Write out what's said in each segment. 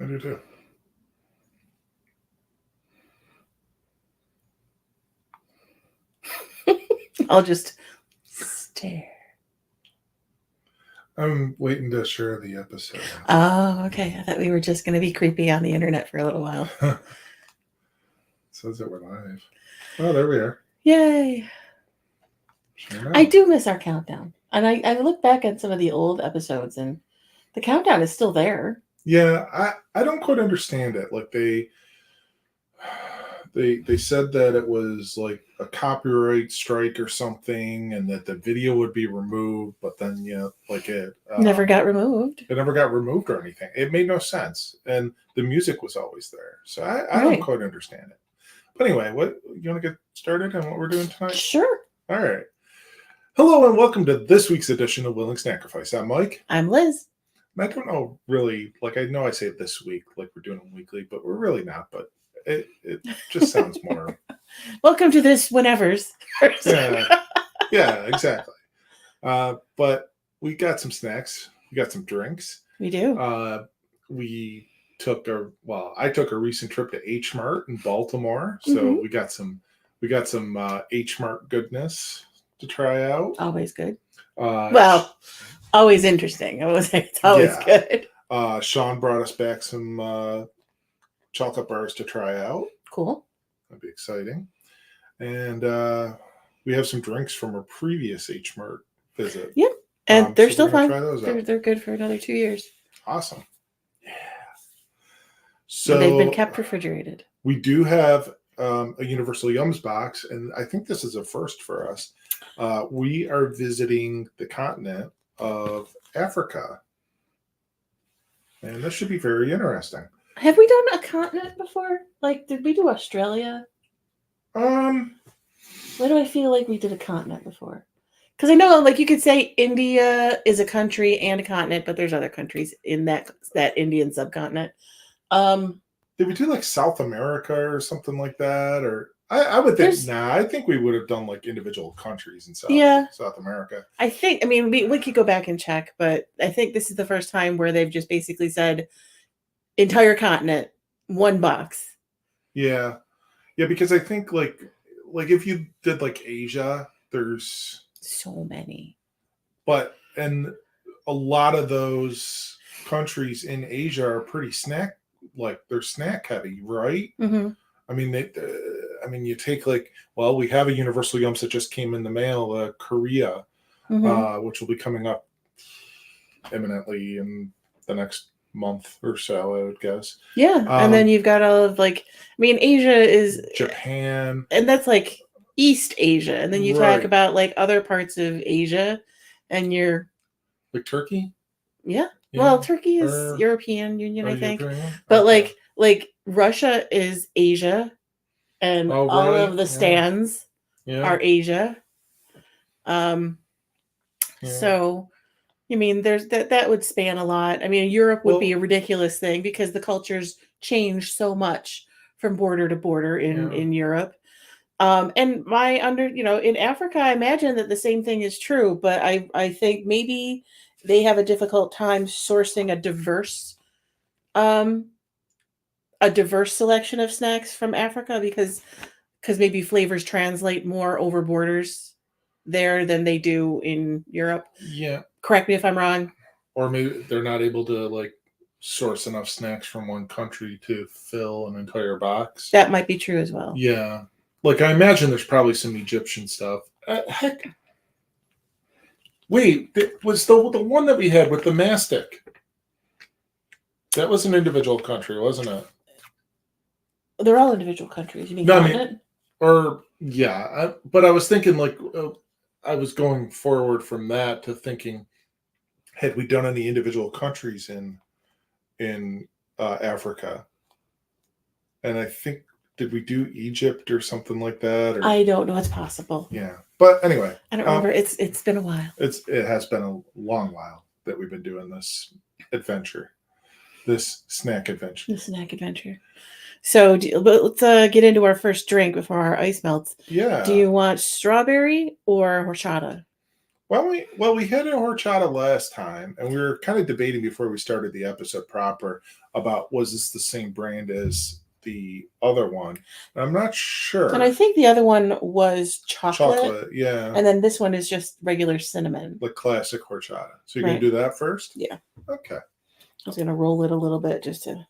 do too. I'll just stare. I'm waiting to share the episode. Oh, okay. I thought we were just going to be creepy on the internet for a little while. Says that we're live. Oh, there we are. Yay. Sure I do miss our countdown. And I look back at some of the old episodes and the countdown is still there. Yeah, I don't quite understand it. Like they said that it was like a copyright strike or something, and that the video would be removed. But then, like it Never got removed. It never got removed or anything. It made no sense, and the music was always there. So I don't quite understand it. But anyway, what you want to get started on what we're doing tonight? Sure. All right. Hello and welcome to this week's edition of Willing Snackrifice. I'm Mike. I'm Liz. I don't know really, like I know I say it this week, like we're doing them weekly, but we're really not. But it just sounds more. Welcome to this whenever's. Yeah, exactly. But we got some snacks. We got some drinks. We do. I took a recent trip to H Mart in Baltimore, so we got some H Mart goodness to try out. Always good. Always interesting. I would say it's always good. Sean brought us back some chocolate bars to try out. Cool. That'd be exciting. And we have some drinks from a previous H Mart visit. Yep. And they're still fun. They're good for another 2 years. Awesome. Yeah. So and they've been kept refrigerated. We do have a Universal Yums box, and I think this is a first for us. We are visiting the continent of Africa, and this should be very interesting. Have we done a continent before? Like, did we do Australia? Why do I feel like we did a continent before? Because I know, like, you could say India is a country and a continent, but there's other countries in that Indian subcontinent. Did we do like South America or something like that? Or I would think I think we would have done like individual countries in South America. I think, I mean, we could go back and check, but I think this is the first time where they've just basically said entire continent, one box. Yeah, because I think like if you did like Asia, there's so many, and a lot of those countries in Asia are pretty they're snack heavy, right? Mm-hmm. I mean, you take we have a Universal Yums that just came in the mail, Korea, which will be coming up imminently in the next month or so, I would guess. Yeah, and then you've got all of Asia is Japan, and that's like East Asia, and then you talk about like other parts of Asia, and you're like Turkey. Yeah. Well, Turkey is European Union, I think. But like Russia is Asia, and all of the stands are Asia. So, I mean, there's that would span a lot. I mean, Europe would be a ridiculous thing because the cultures change so much from border to border in Europe. And in Africa, I imagine that the same thing is true, but I think maybe they have a difficult time sourcing a diverse selection of snacks from Africa because maybe flavors translate more over borders there than they do in Europe. Yeah. Correct me if I'm wrong. Or maybe they're not able to source enough snacks from one country to fill an entire box. That might be true as well. Yeah. Like I imagine there's probably some Egyptian stuff. Heck. Wait, was the one that we had with the mastic? That was an individual country, wasn't it? They're all individual countries. You mean continent? But I was thinking I was going forward from that to thinking, had we done any individual countries in Africa? And I think, did we do Egypt or something like that? Or? I don't know. It's possible. Yeah. But anyway. I don't remember. It's been a while. It has been a long while that we've been doing this adventure. This snack adventure. So let's get into our first drink before our ice melts. Yeah. Do you want strawberry or horchata? We had a horchata last time, and we were kind of debating before we started the episode proper about was this the same brand as the other one. And I'm not sure. And I think the other one was chocolate. Yeah. And then this one is just regular cinnamon. The classic horchata. So you're Right. going to do that first? Yeah. Okay. I was going to roll it a little bit just to...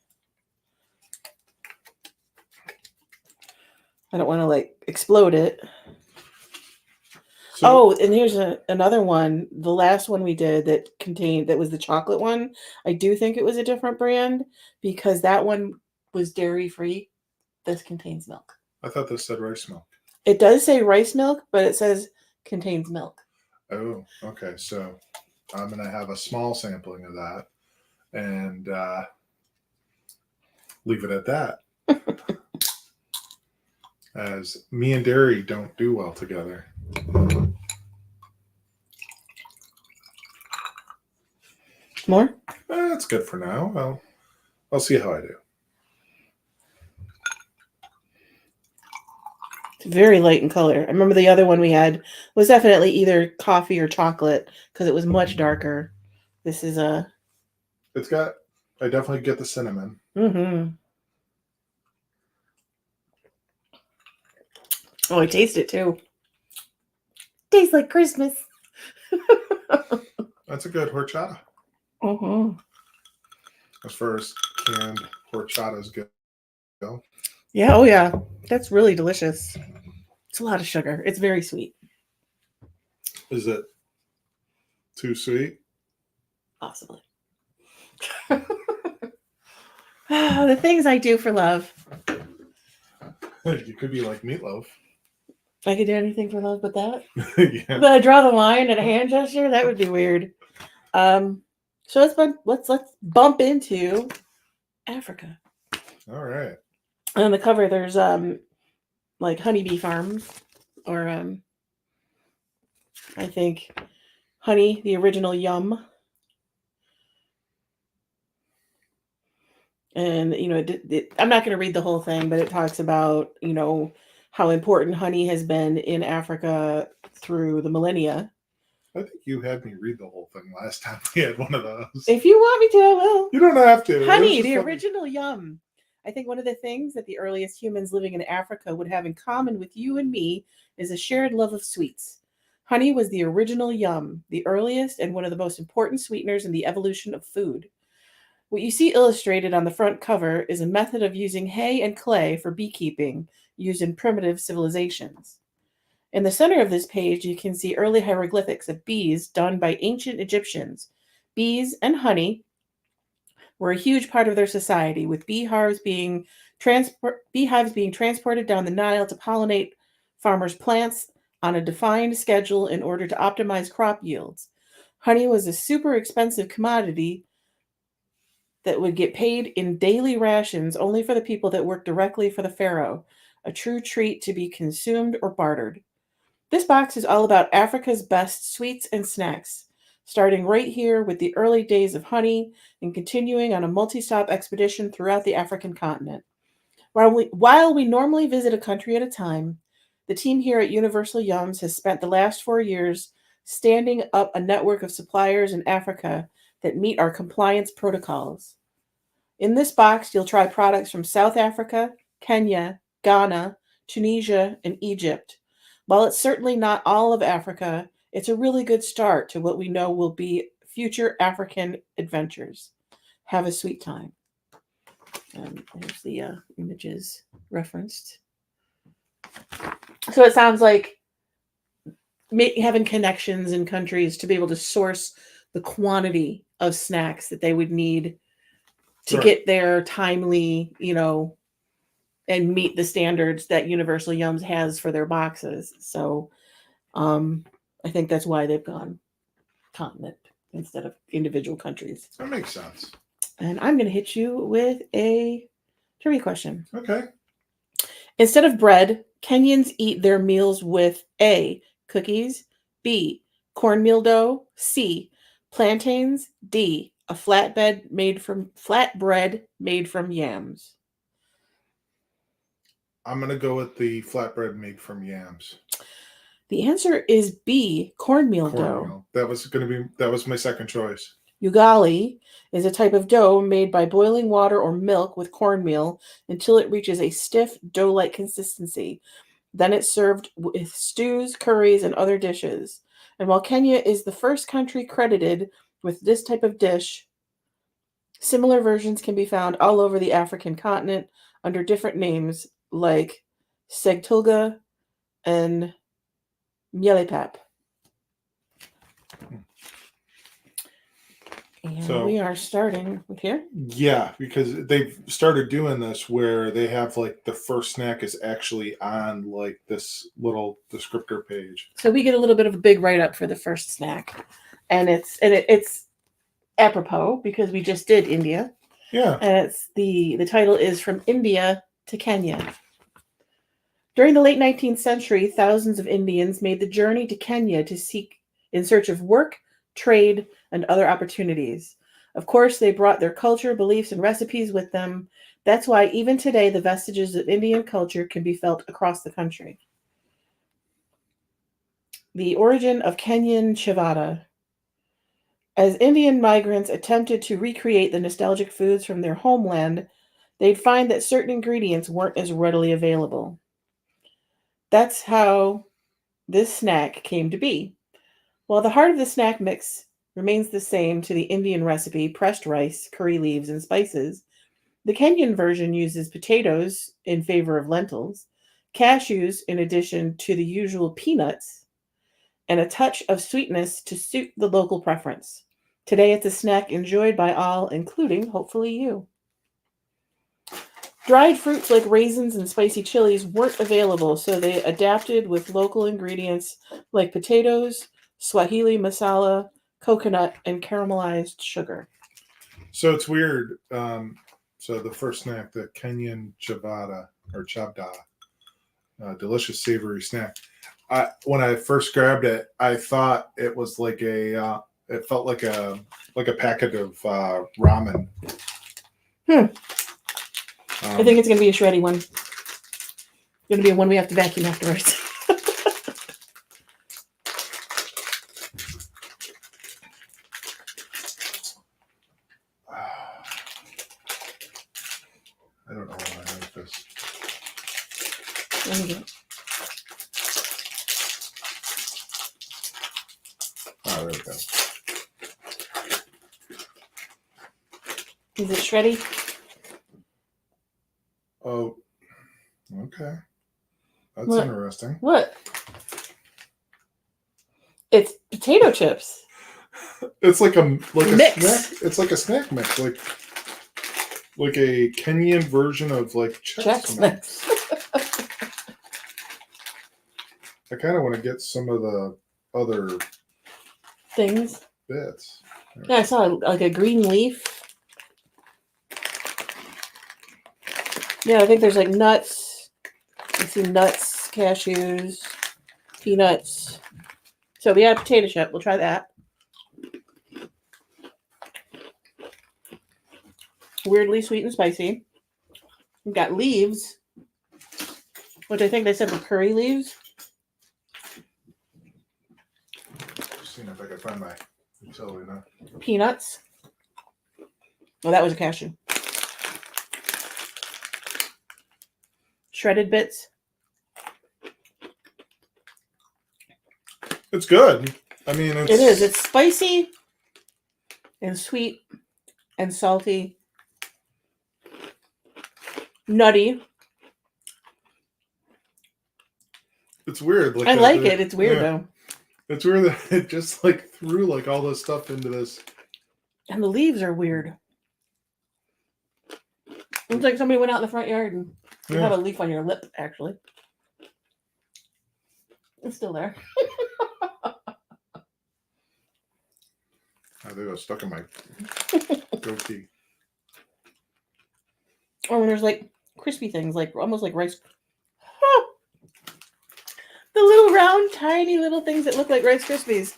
I don't want to like explode it. So, and here's another one. The last one we did that was the chocolate one. I do think it was a different brand because that one was dairy free. This contains milk. I thought this said rice milk. It does say rice milk, but it says contains milk. Oh, okay. So I'm going to have a small sampling of that and leave it at that. As me and dairy don't do well together. More? That's good for now. I'll see how I do. It's very light in color. I remember the other one we had was definitely either coffee or chocolate because it was much darker. This is I definitely get the cinnamon. Mm-hmm. Oh, I taste it too. Tastes like Christmas. That's a good horchata. Mm-hmm. As far as canned horchatas go. Yeah, oh yeah. That's really delicious. It's a lot of sugar. It's very sweet. Is it too sweet? Possibly. The things I do for love. You could be like Meatloaf. I could do anything for love but that. Yeah. But I draw the line at a hand gesture. That would be weird. So let's bump into Africa. All right. And on the cover, there's like honeybee farms, or I think honey, the original yum. And I'm not going to read the whole thing, but it talks about how important honey has been in Africa through the millennia. I think you had me read the whole thing last time we had one of those. If you want me to, I will. You don't have to. Honey, the original yum. I think one of the things that the earliest humans living in Africa would have in common with you and me is a shared love of sweets. Honey was the original yum, the earliest and one of the most important sweeteners in the evolution of food. What you see illustrated on the front cover is a method of using hay and clay for beekeeping used in primitive civilizations. In the center of this page, you can see early hieroglyphics of bees done by ancient Egyptians. Bees and honey were a huge part of their society, with beehives being transported down the Nile to pollinate farmers' plants on a defined schedule in order to optimize crop yields. Honey was a super expensive commodity that would get paid in daily rations only for the people that worked directly for the pharaoh, a true treat to be consumed or bartered. This box is all about Africa's best sweets and snacks, starting right here with the early days of honey and continuing on a multi-stop expedition throughout the African continent. While we normally visit a country at a time, the team here at Universal Yums has spent the last 4 years standing up a network of suppliers in Africa that meet our compliance protocols. In this box, you'll try products from South Africa, Kenya, Ghana, Tunisia, and Egypt. While it's certainly not all of Africa, it's a really good start to what we know will be future African adventures. Have a sweet time. There's the images referenced. So it sounds like having connections in countries to be able to source the quantity of snacks that they would need to get their timely, and meet the standards that Universal Yums has for their boxes. So I think that's why they've gone continent instead of individual countries. That makes sense. And I'm going to hit you with a trivia question. Okay. Instead of bread, Kenyans eat their meals with A, cookies, B, cornmeal dough, C, plantains, D, a flatbread made from yams. I'm going to go with the flatbread made from yams. The answer is B, cornmeal dough. Cornmeal. That was my second choice. Ugali is a type of dough made by boiling water or milk with cornmeal until it reaches a stiff dough-like consistency. Then it's served with stews, curries, and other dishes. And while Kenya is the first country credited with this type of dish, similar versions can be found all over the African continent under different names like segtulga and mielepap. And So- we are starting with here. Yeah, because they've started doing this where they have like the first snack is actually on like this little descriptor page. So we get a little bit of a big write-up for the first snack. And it's apropos because we just did India. Yeah. And it's the title is From India to Kenya. During the late 19th century, thousands of Indians made the journey to Kenya to seek in search of work, trade, and other opportunities. Of course, they brought their culture, beliefs, and recipes with them. That's why even today the vestiges of Indian culture can be felt across the country. The origin of Kenyan ciabatta. As Indian migrants attempted to recreate the nostalgic foods from their homeland, they'd find that certain ingredients weren't as readily available. That's how this snack came to be. While the heart of the snack mix remains the same to the Indian recipe, pressed rice, curry leaves, and spices, the Kenyan version uses potatoes in favor of lentils, cashews in addition to the usual peanuts, and a touch of sweetness to suit the local preference. Today it's a snack enjoyed by all, including, hopefully, you. Dried fruits like raisins and spicy chilies weren't available, so they adapted with local ingredients like potatoes, Swahili masala, coconut, and caramelized sugar. So it's weird. So the first snack, the Kenyan ciabatta or chabda, delicious savory snack. When I first grabbed it, I thought it was like it felt like a packet of ramen. I think it's going to be a shreddy one. It's going to be one we have to vacuum afterwards. I don't know why I have this. Let me get Oh, there we go. Is it shreddy? Oh, okay. That's What? interesting. What? It's potato chips. It's like a Mix. snack. It's like a snack mix, like a Kenyan version of like Chex Mix. I kind of want to get some of the other Things. bits. Yeah, I saw like a green leaf. Yeah, I think there's like nuts. You see nuts, cashews, peanuts. So we got a potato chip. We'll try that. Weirdly sweet and spicy. We've got leaves, which I think they said were curry leaves. Just seeing if I can find my utility now. Peanuts. Oh, that was a cashew. Shredded bits. It's good. I mean, It is. It's spicy and sweet and salty. Nutty. It's weird. I like it. It's weird though. It's weird that it just like threw like all this stuff into this. And the leaves are weird. Looks like somebody went out in the front yard and you have a leaf on your lip, actually. It's still there. I think it was stuck in my goatee. Oh, and there's like crispy things, like almost like rice. Huh. The little round, tiny little things that look like Rice Krispies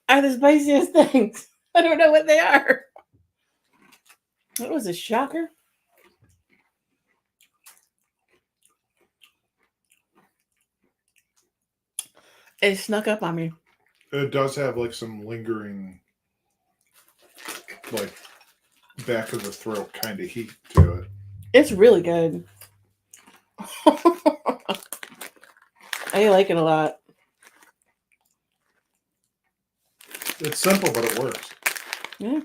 are the spiciest things. I don't know what they are. That was a shocker. It snuck up on me. It does have like some lingering, like back of the throat kind of heat to it. It's really good. I like it a lot. It's simple, but it works. Yeah.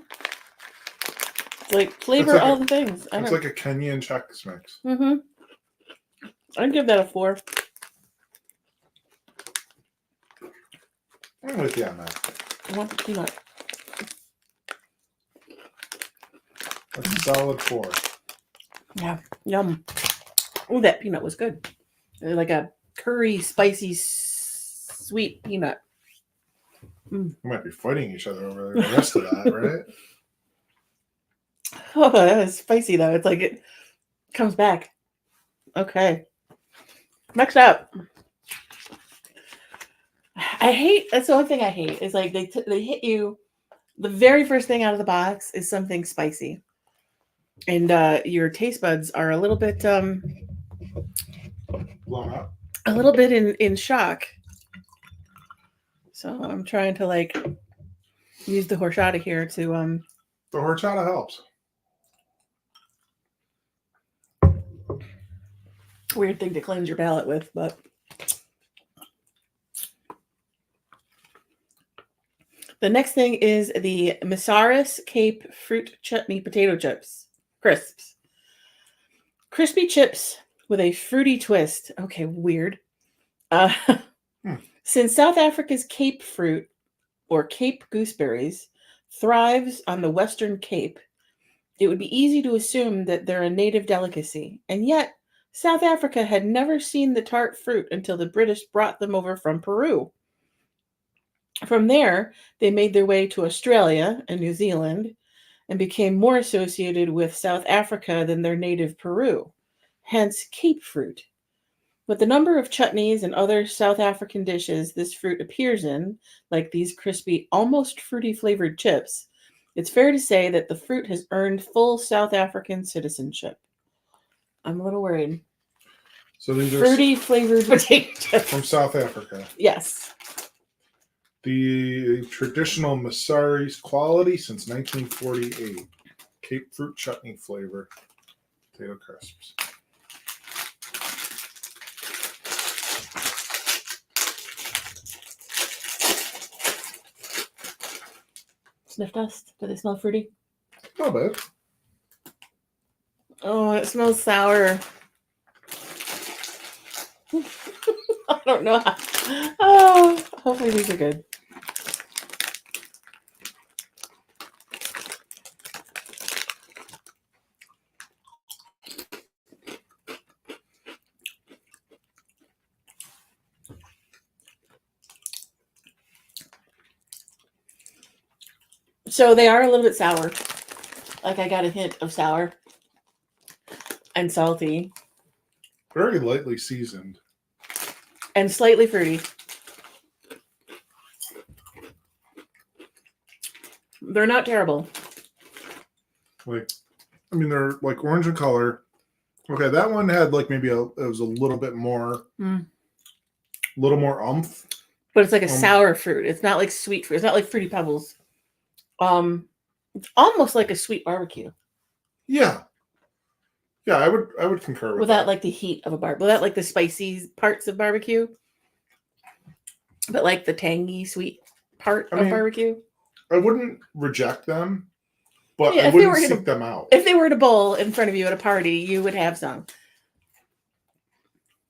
It's like flavor like all a- the things. It's like a Kenyan Chex Mix. Mm-hmm. I'd give that a 4. I'm with you on that. I want the peanut. That's a solid 4. Yeah. Yum. Oh, that peanut was good. Like a curry, spicy, sweet peanut. We might be fighting each other over the rest of that, right? Oh, that was spicy though. It's like it comes back. Okay. Next up. That's the only thing I hate is like they hit you. The very first thing out of the box is something spicy. And your taste buds are a little bit Blown up. a little bit in shock. So I'm trying to like use the horchata here to The horchata helps. weird thing to cleanse your palate with, but the next thing is the Masaris Cape Fruit Chutney Potato Chips. Crisps. Crispy chips with a fruity twist. Okay, weird. Since South Africa's Cape fruit, or Cape gooseberries, thrives on the Western Cape, it would be easy to assume that they're a native delicacy. And yet, South Africa had never seen the tart fruit until the British brought them over from Peru. From there, they made their way to Australia and New Zealand and became more associated with South Africa than their native Peru, hence Cape fruit. With the number of chutneys and other South African dishes this fruit appears in, like these crispy, almost fruity flavored chips, it's fair to say that the fruit has earned full South African citizenship. I'm a little worried. So these are Fruity flavored potato chips. from South Africa. Yes. The traditional Masary's quality since 1948. Cape fruit chutney flavor potato crisps. Sniff dust. Do they smell fruity? Not bad. Oh, it smells sour. I don't know how. Oh, hopefully these are good. So they are a little bit sour. Like I got a hint of sour and salty Very lightly seasoned. and slightly fruity. They're not terrible. Like, I mean, they're like orange in color. Okay, that one had like maybe it was a little bit more, little more umph. But it's like a sour fruit. It's not like sweet fruit. It's not like Fruity Pebbles. It's almost like a sweet barbecue. Yeah, I would concur with without that. like the heat of a barbecue, without like the spicy parts of barbecue, but like the tangy sweet part of barbecue. I wouldn't reject them, but Yeah, I wouldn't seek them out. If they were to bowl in front of you at a party, you would have some.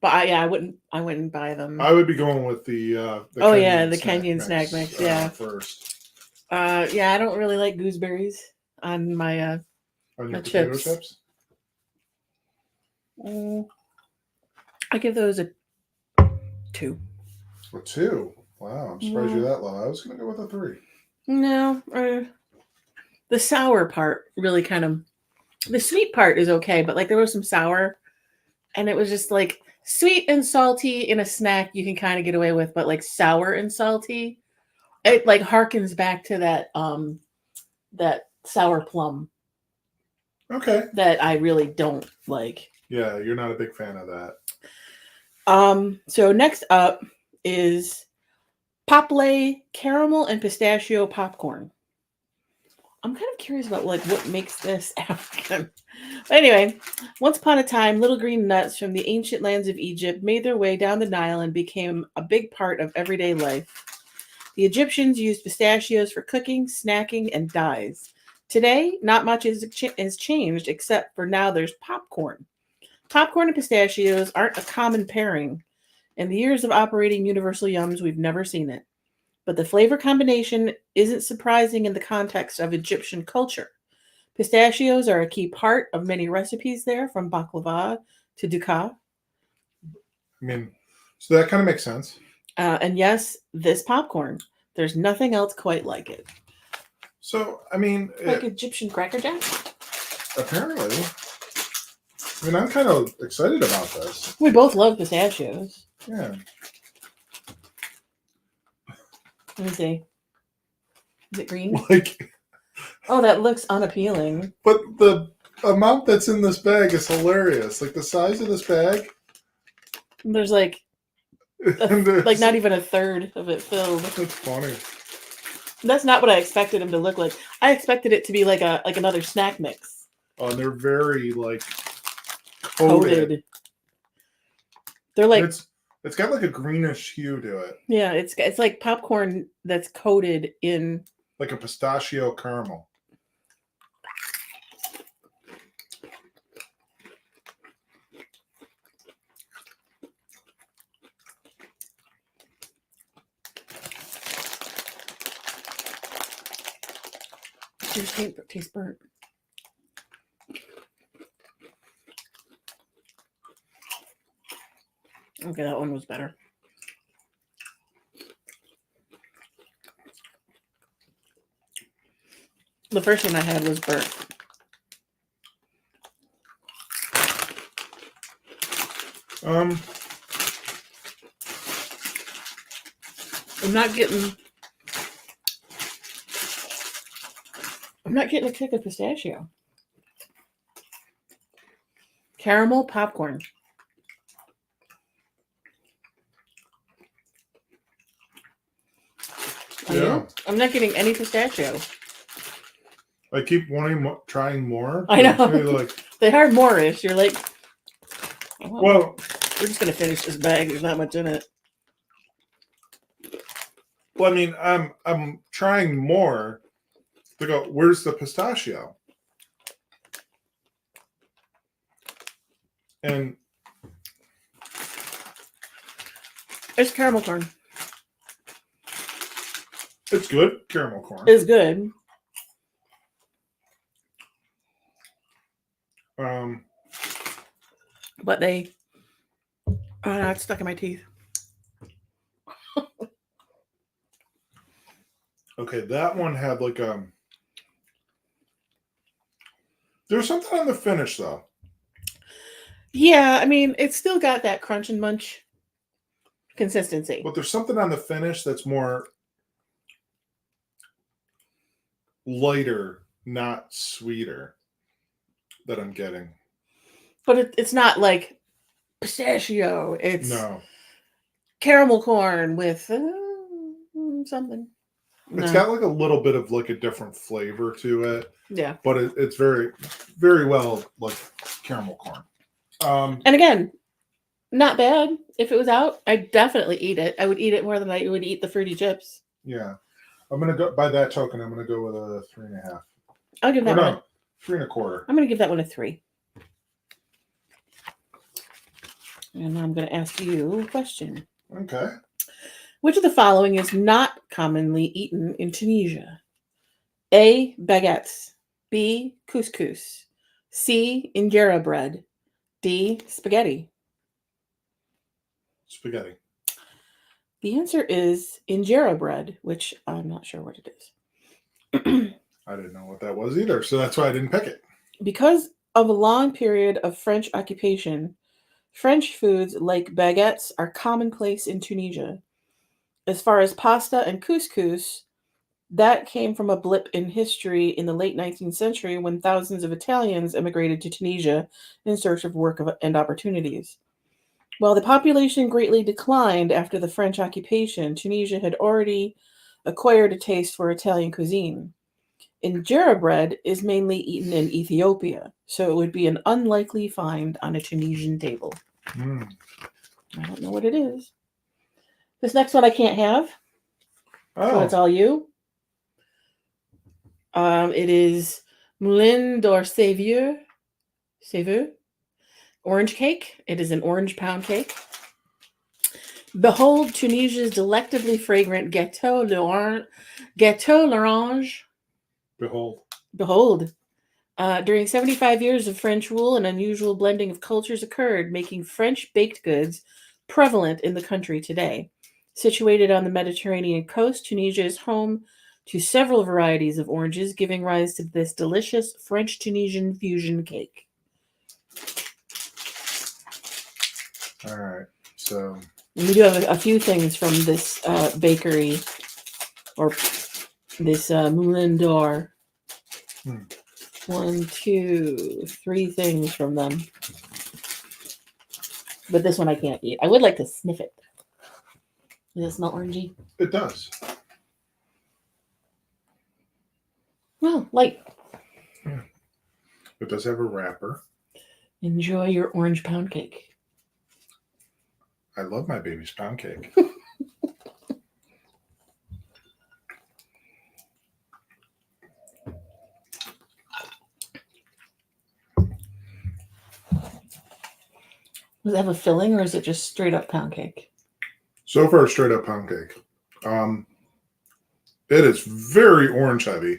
But I wouldn't buy them. I would be going with the Kenyan snack mix. First. Yeah, I don't really like gooseberries on my on your my potato chips. chips. I give those a 2. A 2. Wow, I'm surprised you're that low. I was gonna go with a 3. No, the sour part really kind of. The sweet part is okay, but like there was some sour, and it was just like sweet and salty in a snack you can kind of get away with, but like sour and salty, it like harkens back to that sour plum. Okay. That I really don't like. Yeah, you're not a big fan of that. So next up is Poplay caramel and pistachio popcorn. I'm kind of curious about like what makes this African. But anyway, once upon a time, little green nuts from the ancient lands of Egypt made their way down the Nile and became a big part of everyday life. The Egyptians used pistachios for cooking, snacking, and dyes. Today, not much has changed except for now there's popcorn. Popcorn and pistachios aren't a common pairing. In the years of operating Universal Yums, we've never seen it. But the flavor combination isn't surprising in the context of Egyptian culture. Pistachios are a key part of many recipes there, from baklava to dukkha. I mean, so that kind of makes sense. And yes, this popcorn, there's nothing else quite like it. So, I mean, Like Egyptian Cracker Jack? Apparently. I mean, I'm kind of excited about this. We both love pistachios. Yeah. Let me see. Is it green? Like, oh, that looks unappealing. But the amount that's in this bag is hilarious. Like, the size of this bag. There's like, like not even a third of it filled. That's funny. That's not what I expected them to look like. I expected it to be like another snack mix. Oh, and they're very like coated. They're like it's got like a greenish hue to it. Yeah, it's like popcorn that's coated in like a pistachio caramel. Tastes burnt. Okay, that one was better. The first one I had was burnt. I'm not getting a kick of pistachio. Caramel popcorn. Yeah. I'm not getting any pistachio. I keep trying more. I know. Like, they are Moorish. You're like, well, we're just gonna finish this bag. There's not much in it. Well, I mean, I'm trying more to go, where's the pistachio? And it's caramel corn. It's good. Caramel corn. It's good. But they... Oh, no, it's stuck in my teeth. Okay, that one had like there's something on the finish though. Yeah, I mean, it's still got that crunch and munch consistency. But there's something on the finish that's more lighter, not sweeter, that I'm getting. But it's not like pistachio. It's caramel corn with something. It's got like a little bit of like a different flavor to it. Yeah. But it's very, very well like caramel corn. And again, not bad. If it was out, I'd definitely eat it. I would eat it more than I would eat the fruity chips. Yeah. I'm going to go, by that token, I'm going to go with a 3.5. I'll give that one 3.25. I'm going to give that one a 3. And now I'm going to ask you a question. Okay. Which of the following is not commonly eaten in Tunisia? A. Baguettes. B. Couscous. C. Injera bread. D. Spaghetti. Spaghetti. The answer is injera bread, which I'm not sure what it is. I didn't know what that was either, so that's why I didn't pick it. Because of a long period of French occupation, French foods like baguettes are commonplace in Tunisia. As far as pasta and couscous, that came from a blip in history in the late 19th century when thousands of Italians immigrated to Tunisia in search of work and opportunities. While the population greatly declined after the French occupation, Tunisia had already acquired a taste for Italian cuisine. Injera bread is mainly eaten in Ethiopia, so it would be an unlikely find on a Tunisian table. Mm. I don't know what it is. This next one I can't have, so it's Oh, all you. It is Moulin d'Or Savour, orange cake. It is an orange pound cake. Behold Tunisia's delectably fragrant Gâteau l'Orange. behold. Behold. During 75 years of French rule, an unusual blending of cultures occurred, making French baked goods prevalent in the country today. Situated on the Mediterranean coast, Tunisia is home to several varieties of oranges, giving rise to this delicious French-Tunisian fusion cake. All right. So And we do have a few things from this bakery, or this Moulin d'Or. Hmm. 1, 2, 3 things from them. But this one I can't eat. I would like to sniff it. Does it smell orangey? it does. Well, light. It does have a wrapper. Enjoy your orange pound cake. I love my baby's pound cake. Does it have a filling, or is it just straight up pound cake? So far, straight up pound cake. It is very orange heavy,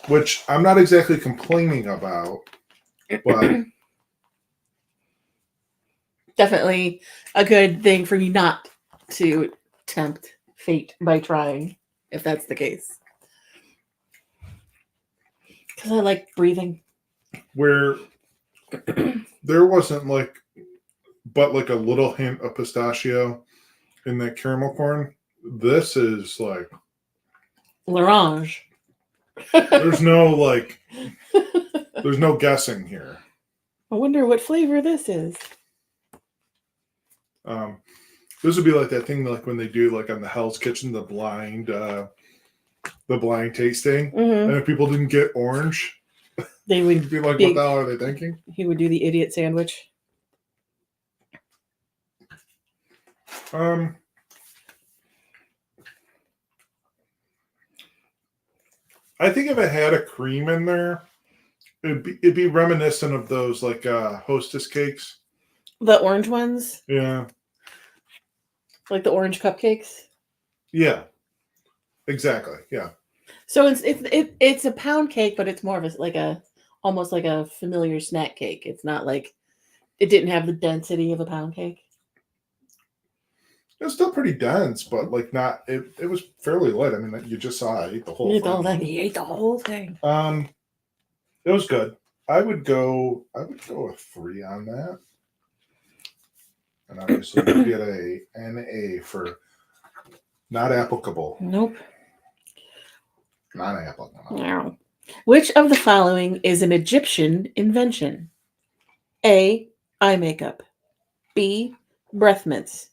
which I'm not exactly complaining about, but Definitely a good thing for you not to tempt fate by trying, if that's the case. Because I like breathing. where there wasn't like a little hint of pistachio in that caramel corn. This is like L'orange. there's no there's no guessing here. I wonder what flavor this is. This would be like that thing like when they do like on the Hell's Kitchen the blind tasting, Mm-hmm. and if people didn't get orange, They would be like, what the hell are they thinking? He would do the idiot sandwich. I think if it had a cream in there, it'd be reminiscent of those like Hostess cakes. The orange ones, Yeah. like the orange cupcakes. Yeah. Exactly. Yeah. So it's a pound cake, but it's more of almost like a familiar snack cake. It's not like it didn't have the density of a pound cake. It was still pretty dense, but like not. It was fairly light. I mean, you just saw I ate the whole thing. He ate the whole thing. It was good. I would go a 3 on that, and obviously you get an A for not applicable. Nope. Not applicable. No. Which of the following is an Egyptian invention? A. Eye makeup. B. Breath mints.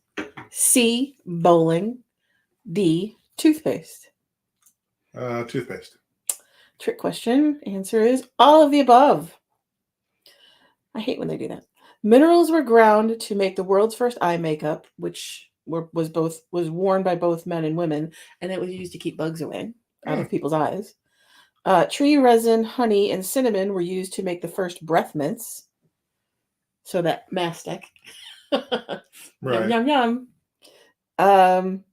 C. Bowling. D. Toothpaste. Toothpaste. Trick question. Answer is all of the above. I hate when they do that. Minerals were ground to make the world's first eye makeup, which was worn by both men and women, and it was used to keep bugs away out of people's eyes. Tree resin, honey, and cinnamon were used to make the first breath mints. So that mastic. Right. Yum, yum, yum.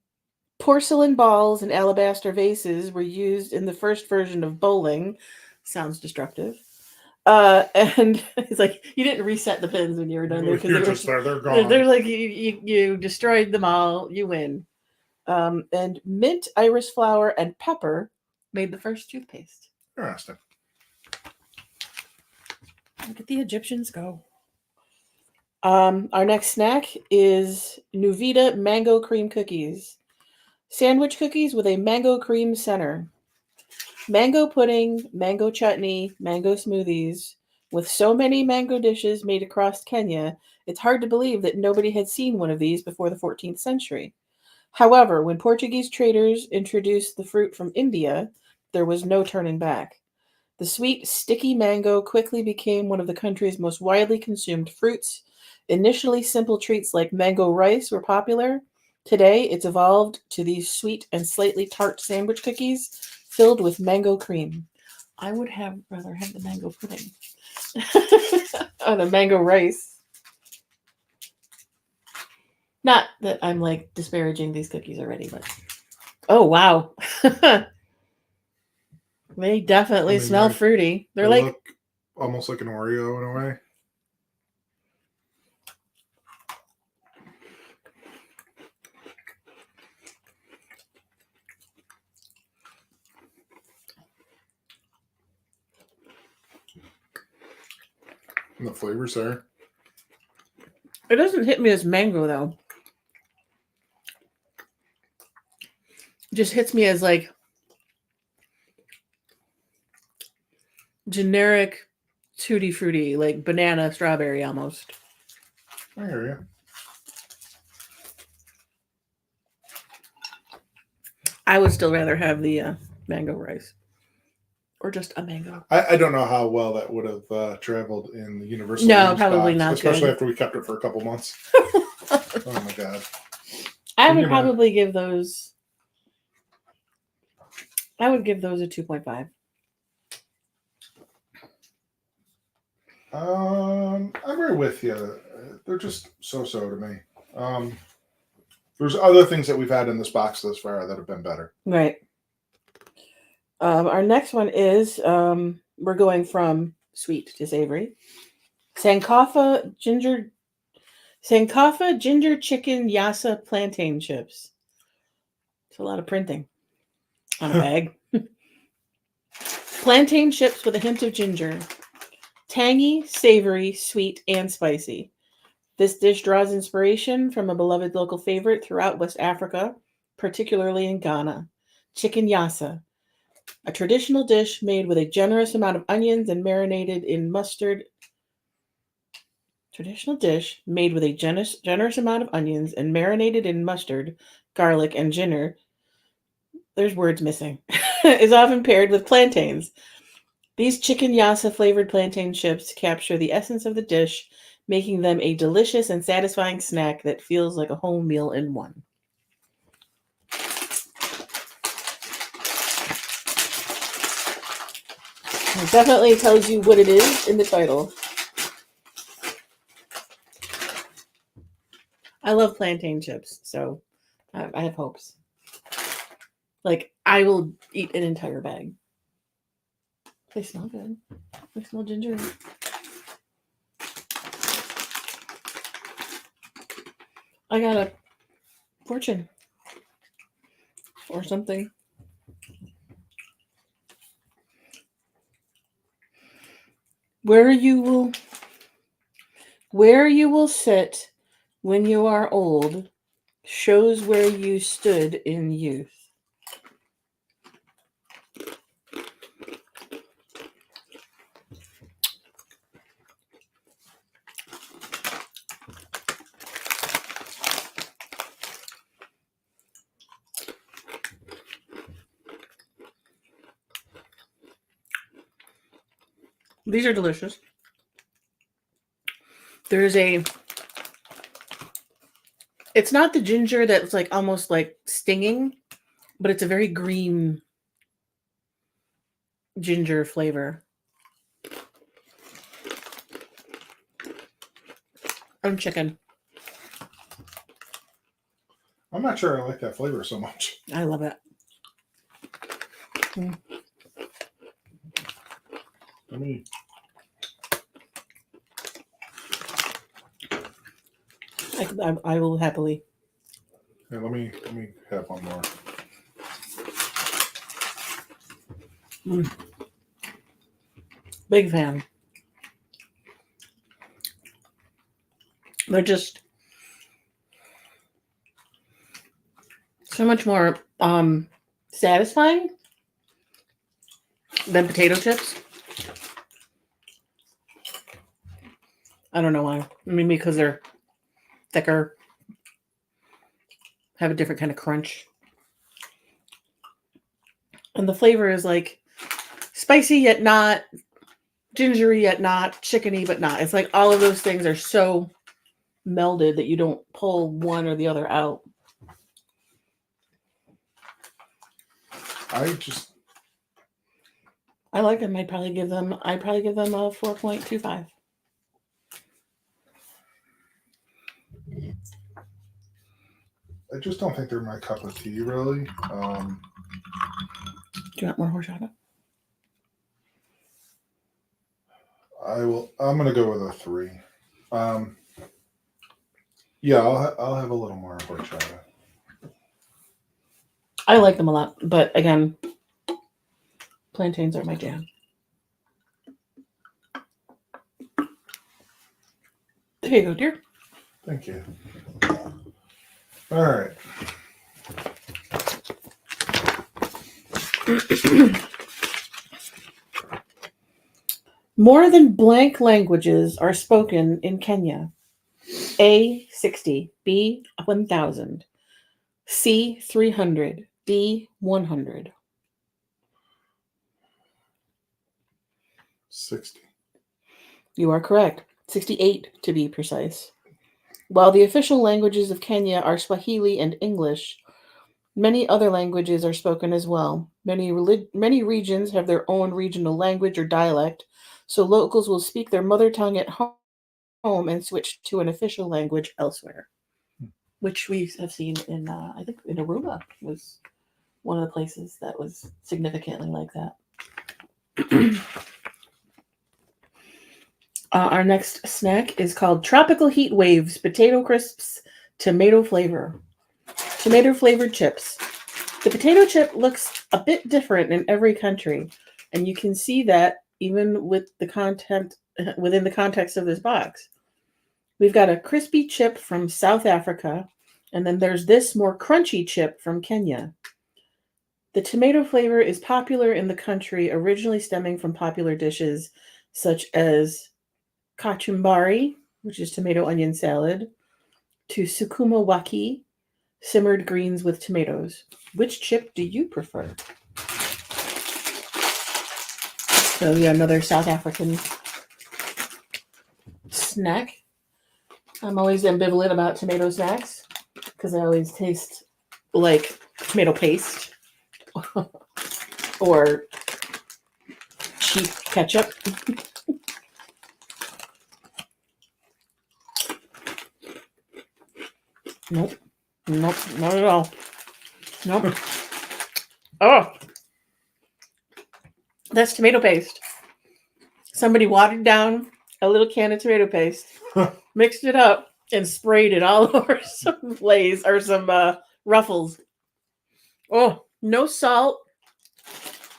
Porcelain balls and alabaster vases were used in the first version of bowling. Sounds destructive. And it's like you didn't reset the pins when you were done there because they're gone. they're like you destroyed them all. You win. And mint, iris flower, and pepper made the first toothpaste. Interesting. Look at the Egyptians go. Our next snack is Nuvita mango cream cookies. Sandwich cookies with a mango cream center. Mango pudding, mango chutney, mango smoothies. With so many mango dishes made across Kenya, It's hard to believe that nobody had seen one of these before the 14th century. However, when Portuguese traders introduced the fruit from India, there was no turning back. The sweet, sticky mango quickly became one of the country's most widely consumed fruits. Initially, simple treats like mango rice were popular. Today, it's evolved to these sweet and slightly tart sandwich cookies filled with mango cream. I would rather have the mango pudding on a mango rice. Not that I'm like disparaging these cookies already, but oh wow. They definitely smell fruity. They look almost like an Oreo in a way. And the flavor's there. It doesn't hit me as mango though. It just hits me as like generic tutti frutti, like banana strawberry almost. I hear you. I would still rather have the mango rice. Or just a mango. I don't know how well that would have traveled in the universal. No, probably not. Especially good. After we kept it for a couple months. Oh my god. I would probably give those. I would give those a 2.5. I'm right with you. They're just so-so to me. There's other things that we've had in this box thus far that have been better. Right. Our next one is we're going from sweet to savory. Sankofa ginger chicken yassa plantain chips. It's a lot of printing on a bag. Plantain chips with a hint of ginger. Tangy, savory, sweet, and spicy. This dish draws inspiration from a beloved local favorite throughout West Africa, particularly in Ghana. Chicken yassa. A traditional dish made with a generous amount of onions and marinated in mustard. Traditional dish made with a generous amount of onions and marinated in mustard, garlic, and ginger. There's words missing. Is often paired with plantains. These chicken yassa flavored plantain chips capture the essence of the dish, making them a delicious and satisfying snack that feels like a whole meal in one. It definitely tells you what it is in the title. I love plantain chips, so I have hopes. Like, I will eat an entire bag. They smell good. They smell ginger. I got a fortune or something. Where you will sit when you are old shows where you stood in youth. These are delicious. It's not the ginger that's like almost like stinging, but it's a very green ginger flavor. And chicken. I'm not sure I like that flavor so much. I love it. I will happily. Yeah, let me have one more. Big fan. They're just so much more satisfying than potato chips. I don't know why. I mean, because they're thicker, have a different kind of crunch. And the flavor is like spicy yet not, gingery yet not, chickeny but not. It's like all of those things are so melded that you don't pull one or the other out. I like them. I'd probably give them a 4.25. I just don't think they're my cup of tea, really. Do you want more horchata? I'm gonna go with a 3. Yeah, I'll have a little more horchata. I like them a lot, but again, plantains are my jam. There you go, dear. Thank you. All right. More than blank languages are spoken in Kenya. A, 60. B, 1,000. C, 300. D, 100. 60. You are correct. 68 to be precise. While the official languages of Kenya are Swahili and English, many other languages are spoken as well. Many regions have their own regional language or dialect, so locals will speak their mother tongue at home and switch to an official language elsewhere, which we have seen in, I think, in Aruba was one of the places that was significantly like that. Our next snack is called Tropical Heat Waves Potato Crisps Tomato Flavor. Tomato flavored chips. The potato chip looks a bit different in every country, and you can see that even with the content within the context of this box. We've got a crispy chip from South Africa, and then there's this more crunchy chip from Kenya. The tomato flavor is popular in the country, originally stemming from popular dishes such as kachumbari, which is tomato onion salad, to sukuma wiki, simmered greens with tomatoes. Which chip do you prefer? So yeah, another South African snack. I'm always ambivalent about tomato snacks because they always taste like tomato paste or cheap ketchup. Nope, not at all. Nope. Oh, that's tomato paste. Somebody watered down a little can of tomato paste, mixed it up, and sprayed it all over some Lay's or some Ruffles. Oh, no salt,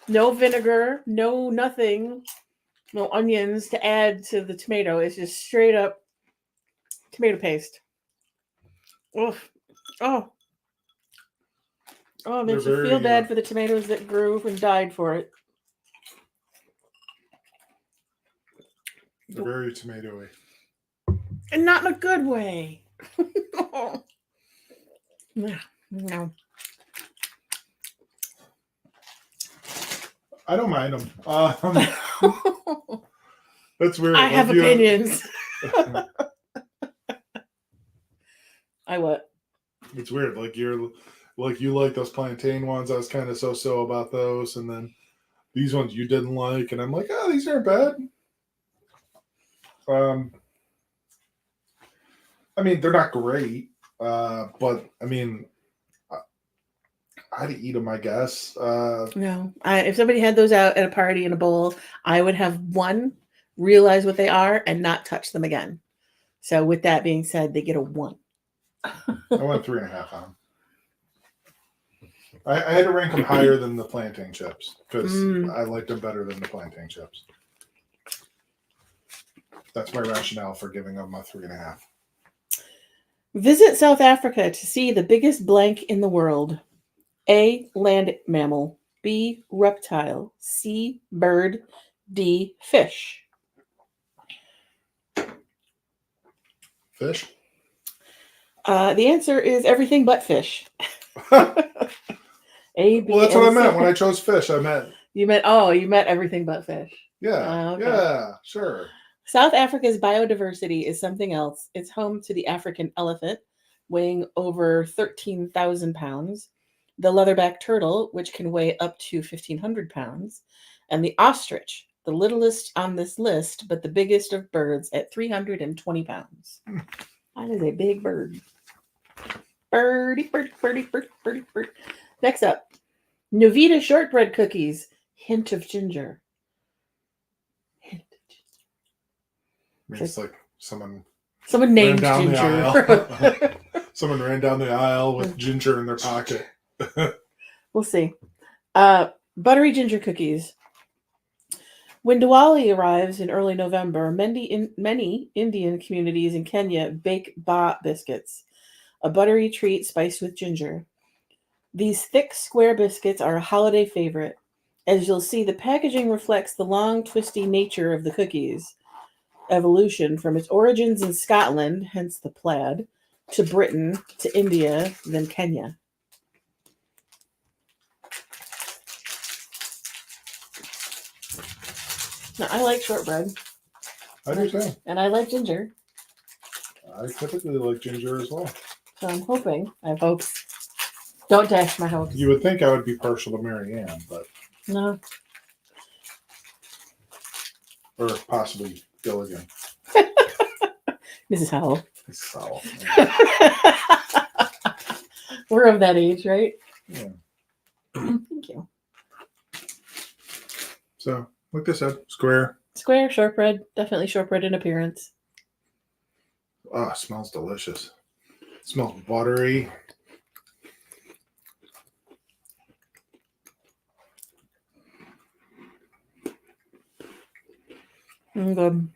no vinegar, no nothing, no onions to add to the tomato. It's just straight up tomato paste. Oh, oh, it makes you feel bad for the tomatoes that grew and died for it. They're very tomatoey. And not in a good way. No. I don't mind them. That's weird. I have opinions. I what? It's weird. You like those plantain ones. I was kind of so about those, and then these ones you didn't like, and I'm like, oh, these aren't bad. I mean, they're not great, but I mean, I'd eat them, I guess. No, if somebody had those out at a party in a bowl, I would have one, realize what they are, and not touch them again. So, with that being said, they get a 1. I went 3.5 on them. I had to rank them higher than the plantain chips because I liked them better than the plantain chips. That's my rationale for giving them a 3.5. Visit South Africa to see the biggest blank in the world. A, land mammal. B, reptile. C, bird. D, fish. Fish? The answer is everything but fish. Well, A, B, that's what I and meant C. when I chose fish. I meant You meant everything but fish. yeah, Okay. yeah, sure. South Africa's biodiversity is something else. It's home to the African elephant, weighing over 13,000 pounds, the leatherback turtle, which can weigh up to 1,500 pounds, and the ostrich, the littlest on this list, but the biggest of birds at 320 pounds. That is a big bird. Birdie, birdie, birdie, birdie, birdie, birdie. Next up, Novita shortbread cookies, hint of ginger. Hint of ginger. I mean, it's like someone named down the Ginger. aisle. Someone ran down the aisle with ginger in their pocket. We'll see. Buttery ginger cookies. When Diwali arrives in early November, many Indian communities in Kenya bake ba biscuits, a buttery treat spiced with ginger. These thick, square biscuits are a holiday favorite. As you'll see, the packaging reflects the long, twisty nature of the cookies' evolution from its origins in Scotland, hence the plaid, to Britain, to India, then Kenya. Now, I like shortbread. I do too. And I like ginger. I typically like ginger as well. So I'm hoping. I have hopes. Don't dash my hopes. You would think I would be partial to Mary Ann, but No. or possibly Gilligan. Mrs. Howell. So, We're of that age, right? yeah. Thank you. So, like I said, square. Square, shortbread. Definitely shortbread in appearance. Oh, it smells delicious. It smells buttery. Good.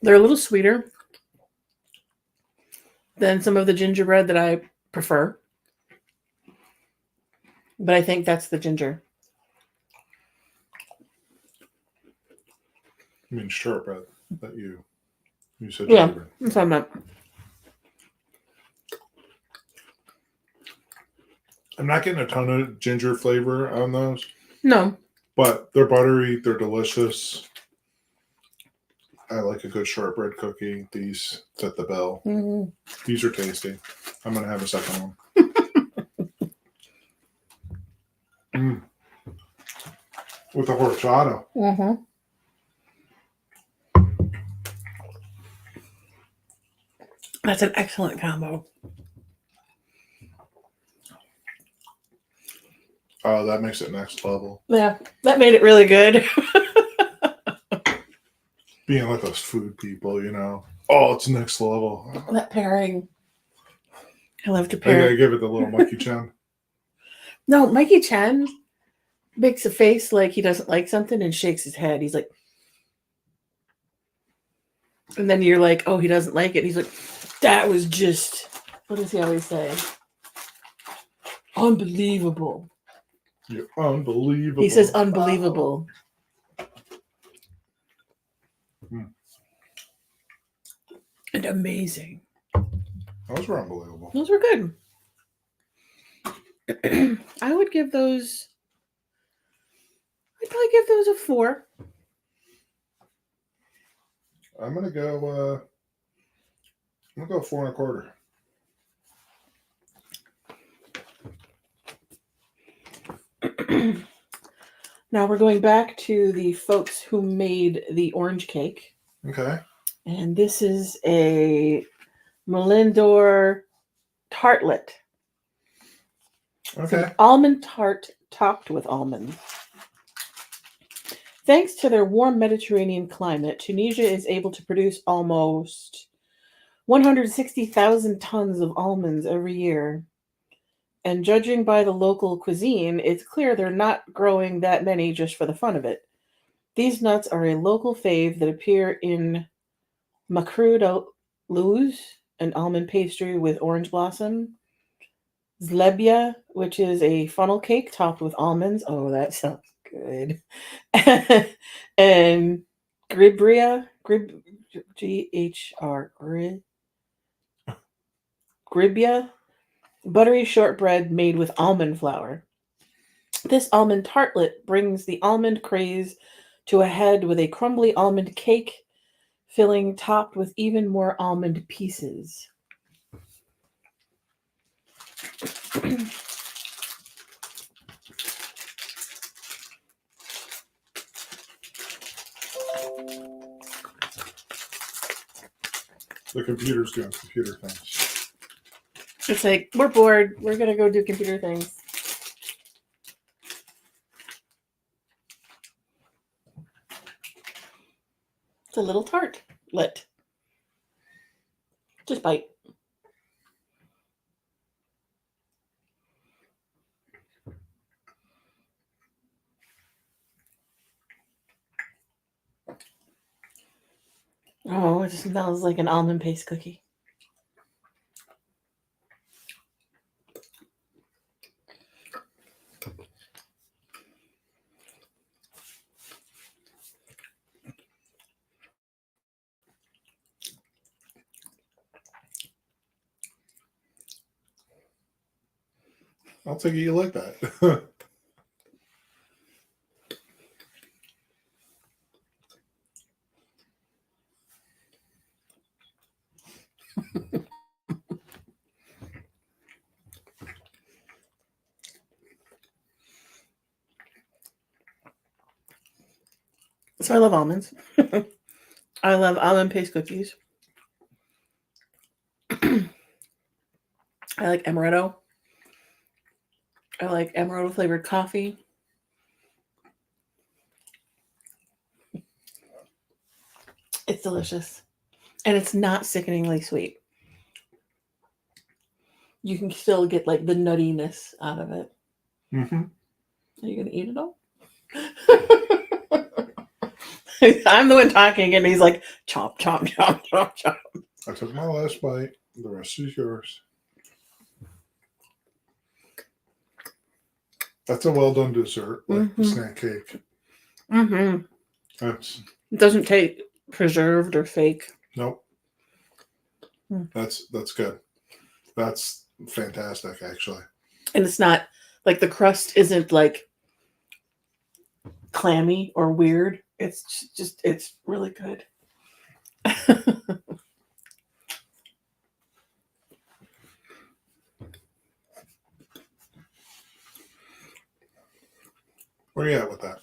They're a little sweeter than some of the gingerbread that I prefer. But I think that's the ginger. I mean shortbread that you said Yeah, gingerbread. that's what I meant. I'm not getting a ton of ginger flavor on those, No. but they're buttery. They're delicious. I like a good shortbread cookie. These fit the bill. Mm-hmm. These are tasty. I'm going to have a second one. With the horchata. Mm-hmm. That's an excellent combo. Oh, that makes it next level. Yeah, that made it really good. Being like those food people, you know. Oh, it's next level. That pairing. I love to I pair. gotta give it the little Mikey Chen. No, Mikey Chen makes a face like he doesn't like something and shakes his head. He's like, and then you're like, oh, he doesn't like it. He's like, that was just, what does he always say? Unbelievable. You're unbelievable. He says unbelievable. And amazing. Those were unbelievable. Those were good. I would give those, I'd probably give those a 4. I'm gonna go 4 1/4. Now we're going back to the folks who made the orange cake. Okay. And this is a Melindor tartlet. Okay. Almond tart topped with almonds. Thanks to their warm Mediterranean climate, Tunisia is able to produce almost 160,000 tons of almonds every year. And judging by the local cuisine, it's clear they're not growing that many just for the fun of it. These nuts are a local fave that appear in macroud louz, an almond pastry with orange blossom, zlebia, which is a funnel cake topped with almonds. Oh, that sounds Good. And Gribria, G-H-R, Gribia, buttery shortbread made with almond flour. This almond tartlet brings the almond craze to a head with a crumbly almond cake filling topped with even more almond pieces. The computer's doing computer things. It's like, we're bored. We're going to go do computer things. It's a little tartlet. Just bite. Oh, it just smells like an almond paste cookie. I'll take it you like that. So I love almonds. I love almond paste cookies. I like amaretto. I like amaretto flavored coffee. It's delicious. And it's not sickeningly sweet. You can still get like the nuttiness out of it. Mm-hmm. Are you going to eat it all? I'm the one talking, and he's like, chomp, chomp, chomp, chomp, chomp. I took my last bite. The rest is yours. That's a well done dessert, like snack cake. Mm-hmm. It doesn't taste preserved or fake. Nope. That's good. That's fantastic, actually. And it's not like the crust isn't like clammy or weird. It's just it's really good. Where are you at with that?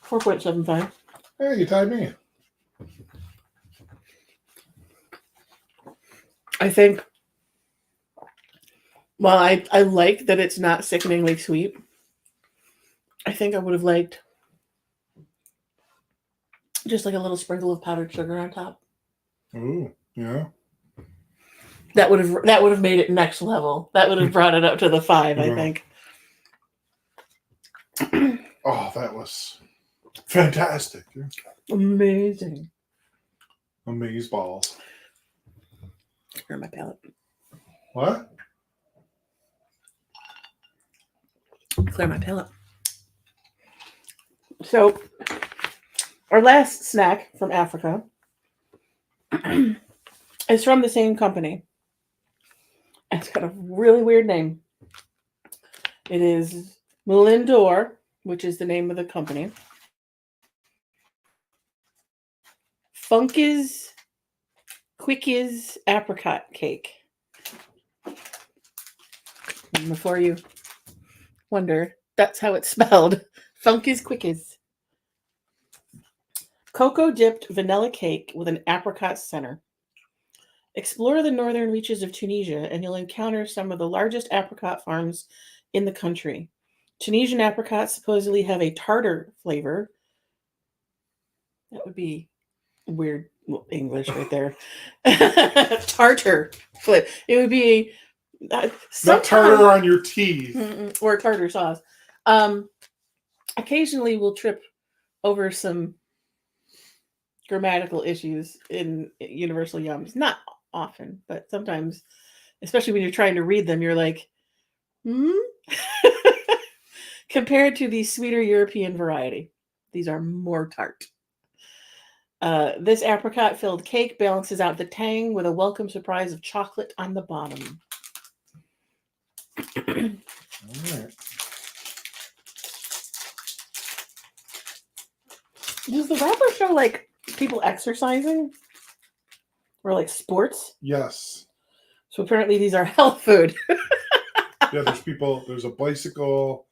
4.75. Hey, you tied me. I think, well, I like that it's not sickeningly sweet. I think I would have liked just like a little sprinkle of powdered sugar on top. Ooh, yeah. That would have made it next level. That would have brought it up to the 5, I think. Oh, that was fantastic. Amazing. Amaze balls. Clear my palate. What? Clear my palate. So, our last snack from Africa is from the same company. It's got a really weird name. It is Moulin d'Or, which is the name of the company. Funkies Quickies apricot cake. And before you wonder, that's how it's spelled. Funkies Quickies. Cocoa dipped vanilla cake with an apricot center. Explore the northern reaches of Tunisia and you'll encounter some of the largest apricot farms in the country. Tunisian apricots supposedly have a tartar flavor. That would be weird English right there. Tartar flavor. It would be not tartar on your teeth. Or tartar sauce. Occasionally we'll trip over some grammatical issues in universal yums. Not often, but sometimes, especially when you're trying to read them, you're like, Compared to the sweeter European variety, these are more tart. This apricot-filled cake balances out the tang with a welcome surprise of chocolate on the bottom. All right. Does the wrapper show like people exercising or like sports? Yes. So apparently these are health food. Yeah, there's people. There's a bicycle,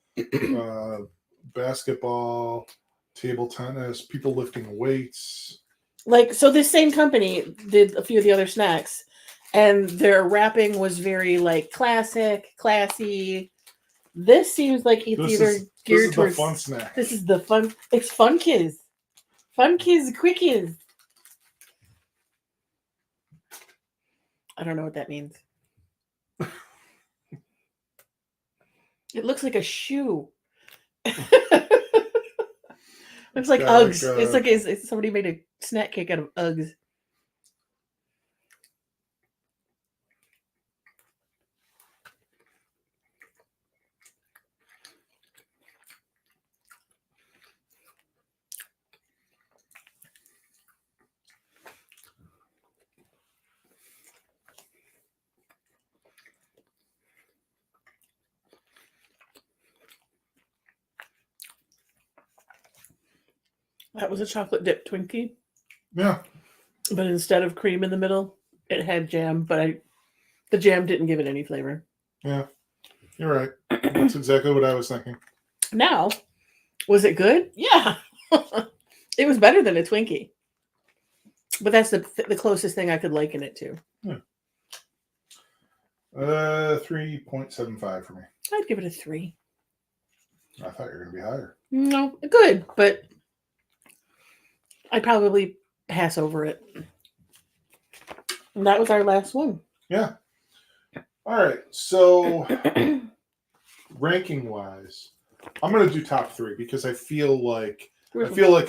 basketball, table tennis, people lifting weights. Like, so this same company did a few of the other snacks, and their wrapping was very like classic, classy. This seems like it's either geared towards the fun snack. This is the fun. It's Fun Kids. Fun Kids Quickies. I don't know what that means. It looks like a shoe. Looks like Uggs. It's like it's somebody made a snack cake out of Uggs. That was a chocolate dip Twinkie. Yeah. But instead of cream in the middle, it had jam, but the jam didn't give it any flavor. Yeah. You're right. That's exactly what I was thinking. Now, was it good? Yeah. It was better than a Twinkie. But that's the closest thing I could liken it to. Yeah. 3.75 for me. I'd give it a 3. I thought you were going to be higher. No, good, but I'd probably pass over it. And that was our last one. Yeah. All right. So, ranking wise, I'm going to do top 3 because I feel like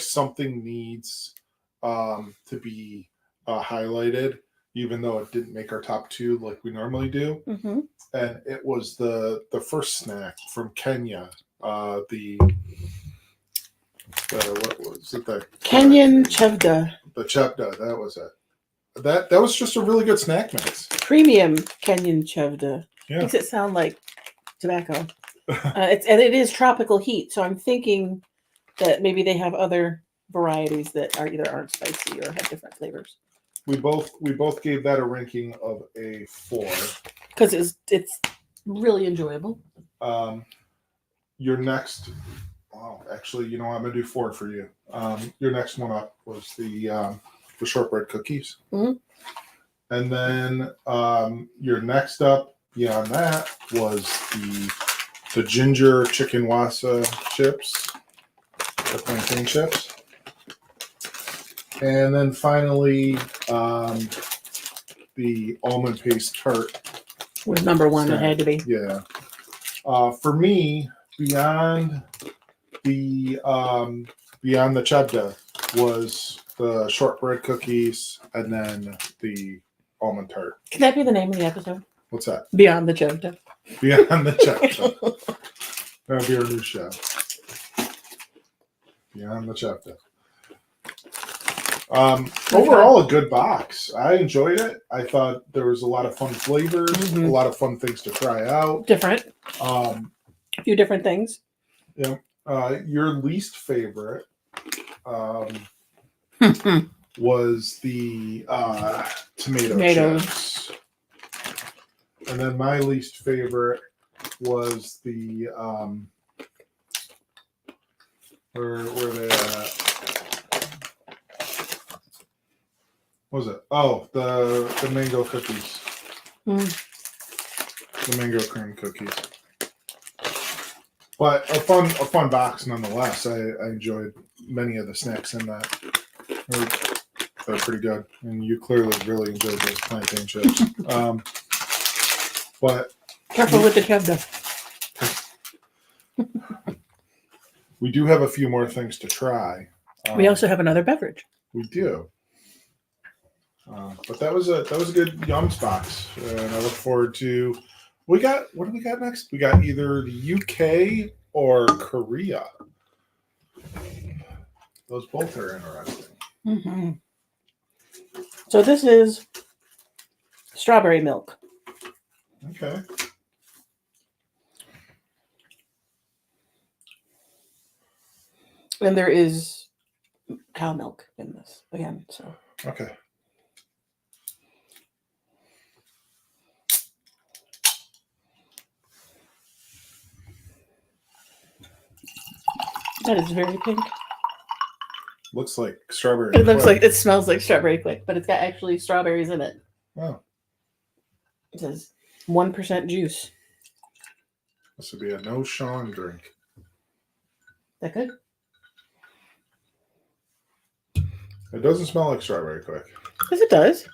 something needs to be highlighted, even though it didn't make our top 2 like we normally do. Mm-hmm. And it was the first snack from Kenya. What was it? The Kenyan chevda. The chevda, that was it. That was just a really good snack mix. Premium Kenyan chevda. Yeah. Makes it sound like tobacco. It is tropical heat, so I'm thinking that maybe they have other varieties that aren't spicy or have different flavors. We both gave that a ranking of a 4 because it's really enjoyable. Your next, actually, you know, I'm gonna do 4 for you. Your next one up was the shortbread cookies, mm-hmm. And then your next up beyond that was the ginger chicken wasa chips, the plantain chips. And then finally, the almond paste tart was number 1. It had to be. Yeah. For me, beyond the chebda was the shortbread cookies and then the almond tart. Can that be the name of the episode? What's that? Beyond the chebda. Beyond the chebda. That'll be our new show. Beyond the chebda. Overall, a good box. I enjoyed it. I thought there was a lot of fun flavors, mm-hmm. a lot of fun things to try out. Different. A few different things. Yeah. Your least favorite was the tomato chips. And then my least favorite was the where they what was it? Oh, the mango cookies. The mango cream cookies. But a fun box nonetheless. I enjoyed many of the snacks in that. They're pretty good. And you clearly really enjoyed those plantain chips. But careful with the chebda. We do have a few more things to try. We also have another beverage. We do. But that was a good Yums box, and I look forward to What do we got next? We got either the UK or Korea. Those both are interesting. Mm-hmm. So this is strawberry milk. Okay. And there is cow milk in this again. So Okay. that is very pink. Looks like strawberry. It looks quick. like, it smells like strawberry quick, but it's got actually strawberries in it. Oh, It says 1% juice. this would be a no Sean drink. That good? It doesn't smell like strawberry quick. Yes, it does.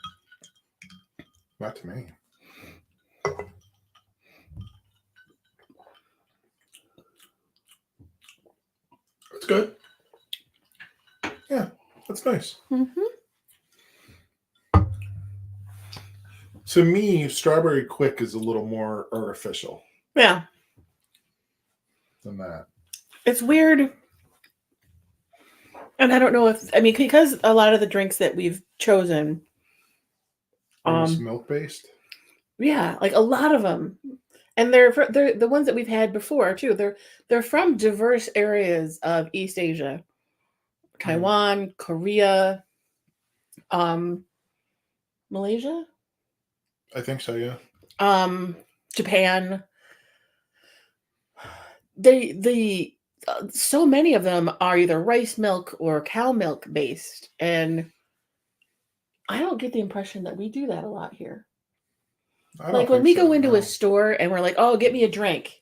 Not to me. It's good. Yeah, that's nice. Mm-hmm. To me, strawberry quick is a little more artificial Yeah. than that. It's weird. And I don't know if, I mean, because a lot of the drinks that we've chosen, Almost milk based. yeah, like a lot of them, and they're the ones that we've had before too. They're from diverse areas of East Asia, Taiwan, Korea, Malaysia, I think so. Yeah. Japan. So many of them are either rice milk or cow milk based, and I don't get the impression that we do that a lot here. Like when we go into a store and we're like, "Oh, get me a drink."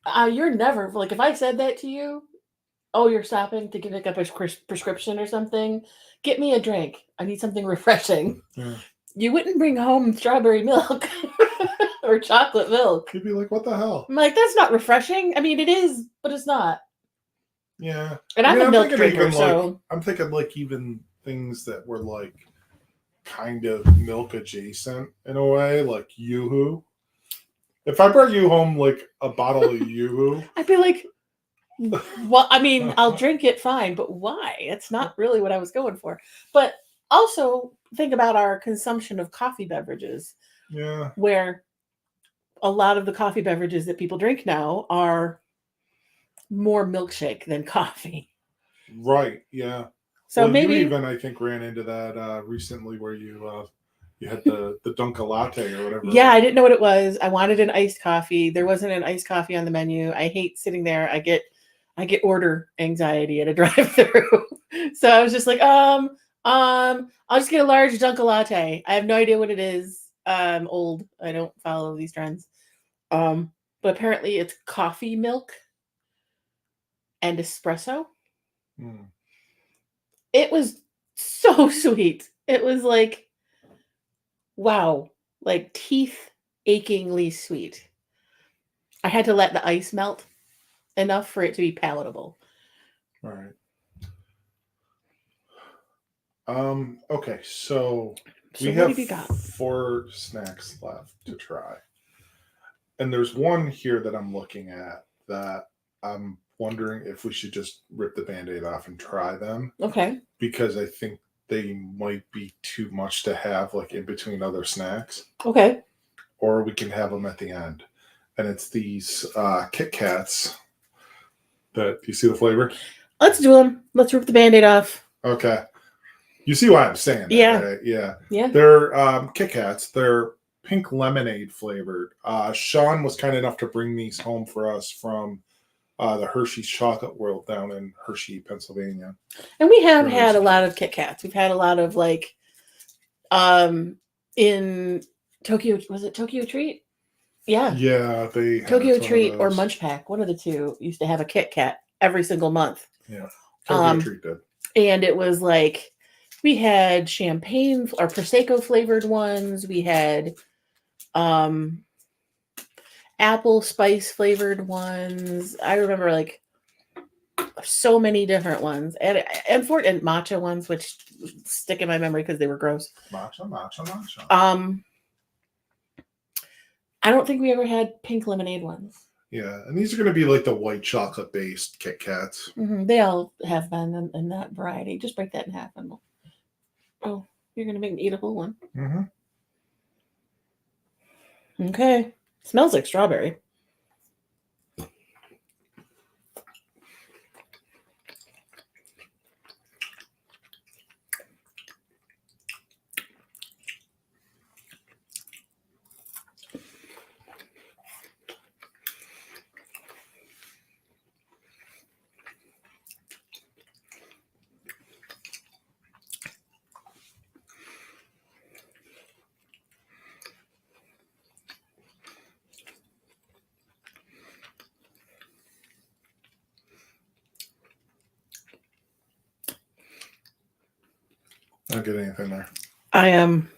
You're never like, if I said that to you, "Oh, you're stopping to pick up a prescription or something. Get me a drink. I need something refreshing." Yeah. You wouldn't bring home strawberry milk or chocolate milk. You'd be like, "What the hell?" I'm like, that's not refreshing. I mean, it is, but it's not. Yeah. And I'm a milk drinker, so I'm thinking like even things that were like kind of milk adjacent in a way, like Yoo-hoo. If I brought you home like a bottle of Yoo-hoo, I'd be like, well, I mean, I'll drink it fine, but why? It's not really what I was going for. But also think about our consumption of coffee beverages. Yeah. Where a lot of the coffee beverages that people drink now are more milkshake than coffee. Right. Yeah. So maybe you even I think ran into that recently where you had the Dunka latte or whatever. Yeah, I didn't know what it was. I wanted an iced coffee. There wasn't an iced coffee on the menu. I hate sitting there. I get order anxiety at a drive-through. So I was just like, I'll just get a large Dunka latte. I have no idea what it is. I'm old. I don't follow these trends. But apparently it's coffee milk and espresso. Mm. It was so sweet. It was like, wow, like teeth achingly sweet. I had to let the ice melt enough for it to be palatable. All right. Okay, so we have 4 snacks left to try. And there's one here that I'm looking at that I'm wondering if we should just rip the Band-Aid off and try them. Okay. Because I think they might be too much to have like in between other snacks. Okay. Or we can have them at the end. And it's these Kit Kats. Do you see the flavor? Let's do them. Let's rip the Band-Aid off. Okay. You see why I'm saying that, yeah. Right? Yeah. Yeah. They're Kit Kats. They're pink lemonade flavored. Sean was kind enough to bring these home for us from the Hershey's Chocolate World down in Hershey, Pennsylvania. And we have had a lot of Kit Kats. We've had a lot of like in Tokyo, was it Tokyo Treat? Yeah. Yeah, they Tokyo Treat or Munch Pack, one of the two, used to have a Kit Kat every single month. Yeah. Tokyo Treat did. And it was like we had champagne or Prosecco flavored ones. We had apple spice flavored ones. I remember like so many different ones, and matcha ones, which stick in my memory because they were gross. Matcha. I don't think we ever had pink lemonade ones. Yeah, and these are going to be like the white chocolate based Kit Kats. They all have been in that variety. Just break that in half and we'll... Oh, you're going to make me eat a whole one. Mm-hmm. Okay. Smells like strawberry. I don't get anything there. I am.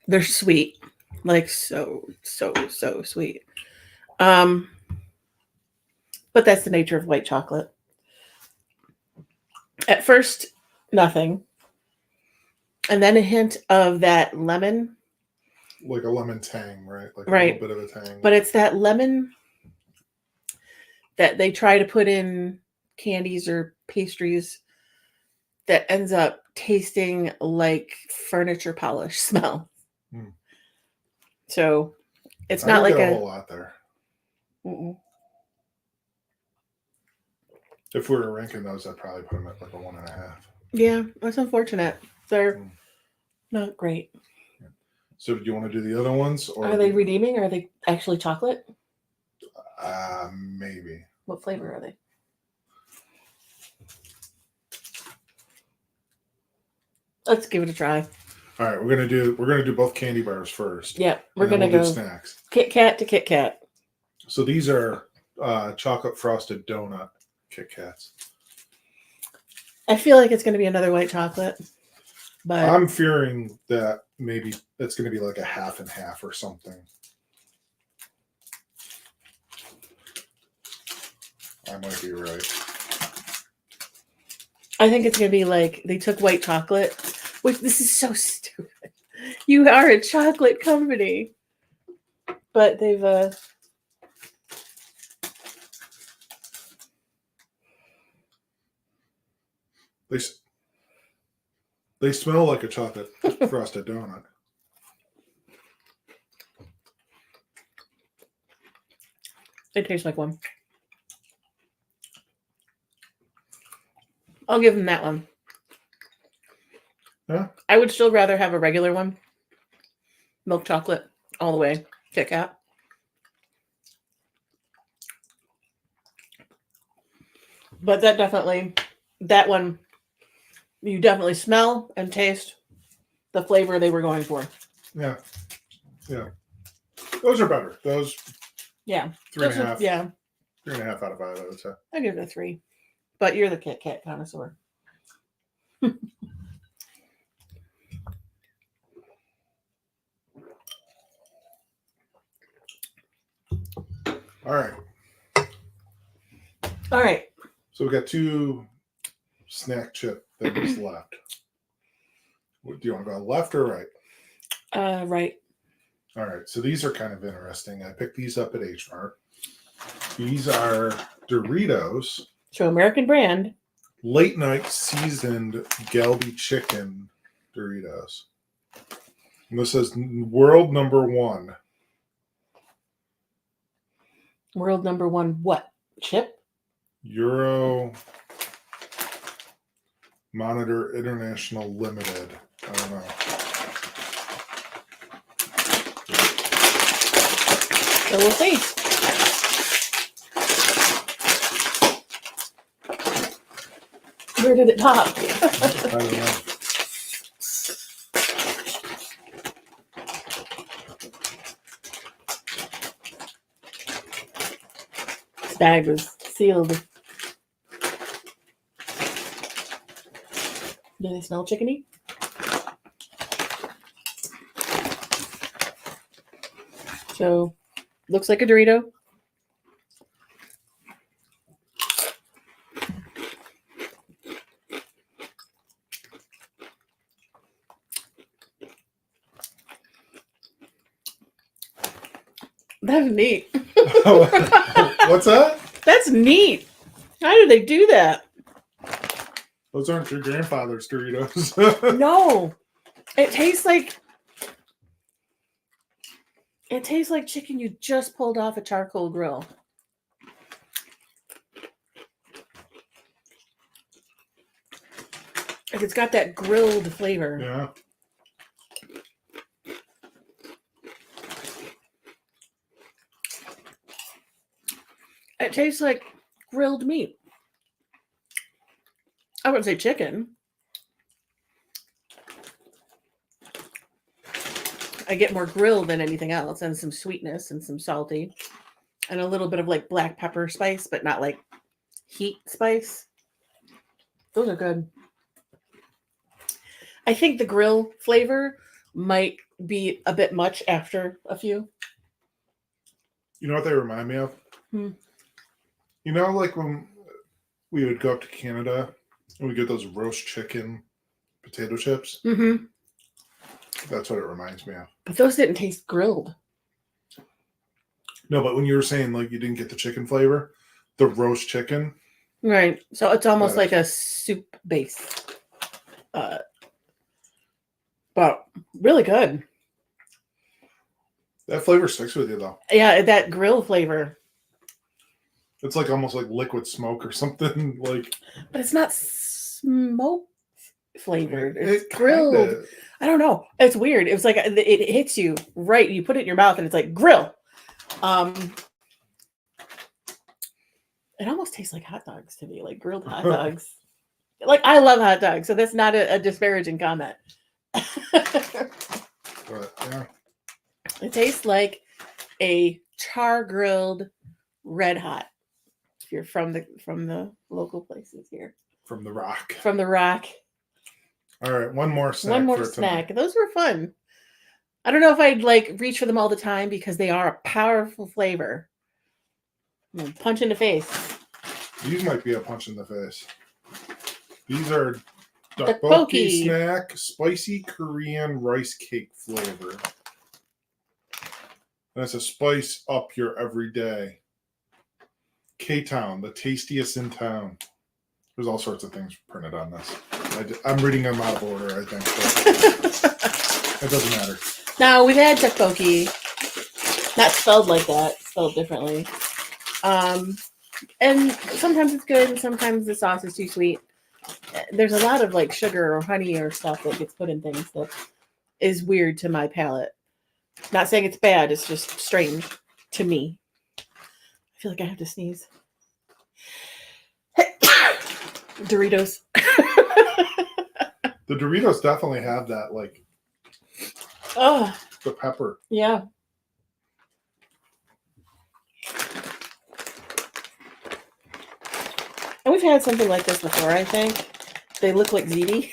They're sweet, like so sweet. But that's the nature of white chocolate. At first, nothing, and then a hint of that lemon. Like a lemon tang, right? Like Right. a little bit of a tang. But it's that lemon that they try to put in candies or pastries that ends up tasting like furniture polish smell. So it's not like a whole lot there. Mm-mm. If we were ranking those, I'd probably put them at like a 1.5. Yeah, that's unfortunate. They're not great. So do you want to do the other ones? Or are they redeeming? Or are they actually chocolate? Maybe. What flavor are they? Let's give it a try. All right, we're gonna do both candy bars first. Yeah, we're gonna go snacks. Kit Kat to Kit Kat. So these are chocolate frosted donut Kit Kats. I feel like it's gonna be another white chocolate, but I'm fearing that maybe it's gonna be like a half and half or something. I might be right. I think it's gonna be like they took white chocolate. Which this is so stupid. You are a chocolate company, but they've They smell like a chocolate frosted donut. They taste like one. I'll give them that one. Yeah. I would still rather have a regular one. Milk chocolate all the way. Kit Kat. But that one, you definitely smell and taste the flavor they were going for. Yeah. Yeah. Those are better. Those. Yeah. 3.5. Yeah. 3.5 out of 5, I would say. I give it a 3. But you're the Kit Kat connoisseur. All right. All right. So we got 2 snack chip things left. Do you want to go left or right? Right. All right. So these are kind of interesting. I picked these up at H Mart. These are Doritos. So American brand. Late night seasoned Galbi chicken Doritos. And this says world number 1. World number 1 what? Chip? Euro Monitor International Limited. I don't know. So we'll see. Where did it pop? I don't know. This bag was sealed. Do they smell chickeny? So, looks like a Dorito. That's neat. What's that? That's neat. How do they do that? Those aren't your grandfather's Doritos. No. It tastes like chicken you just pulled off a charcoal grill. Like it's got that grilled flavor. Yeah. It tastes like grilled meat. I wouldn't say chicken. I get more grill than anything else, and some sweetness and some salty and a little bit of like black pepper spice, but not like heat spice. Those are good. I think the grill flavor might be a bit much after a few. You know what they remind me of? You know, like when we would go up to Canada and we get those roast chicken potato chips? Mm-hmm. That's what it reminds me of. But those didn't taste grilled. No, but when you were saying like you didn't get the chicken flavor, the roast chicken. Right. So it's almost like a soup base. But really good. That flavor sticks with you though. Yeah, that grill flavor. It's like almost like liquid smoke or something like. But it's not smoke flavored. It's It grilled. Kinda, I don't know. It's weird. It was like it hits you right. You put it in your mouth and it's like grill. It almost tastes like hot dogs to me, like grilled hot dogs. Like I love hot dogs, so that's not a disparaging comment. but yeah. It tastes like a char grilled red hot. If you're from the local places here. From the Rock. From the Rock. All right, one more snack. One more for snack. tonight. Those were fun. I don't know if I'd like reach for them all the time because they are a powerful flavor. Punch in the face. These might be a punch in the face. These are Tteokbokki tteokbokki snack, spicy Korean rice cake flavor. And it's a spice up your everyday. K-Town, the tastiest in town. There's all sorts of things printed on this. I'm reading them out of order, I think. But it doesn't matter. Now, we've had tteokbokki. Not spelled like that. Spelled differently. And sometimes it's good, and sometimes the sauce is too sweet. There's a lot of like sugar or honey or stuff that gets put in things that is weird to my palate. Not saying it's bad, it's just strange to me. I feel like I have to sneeze. Doritos. The Doritos definitely have that, like, Oh, the pepper. yeah. And we've had something like this before, I think. They look like ziti.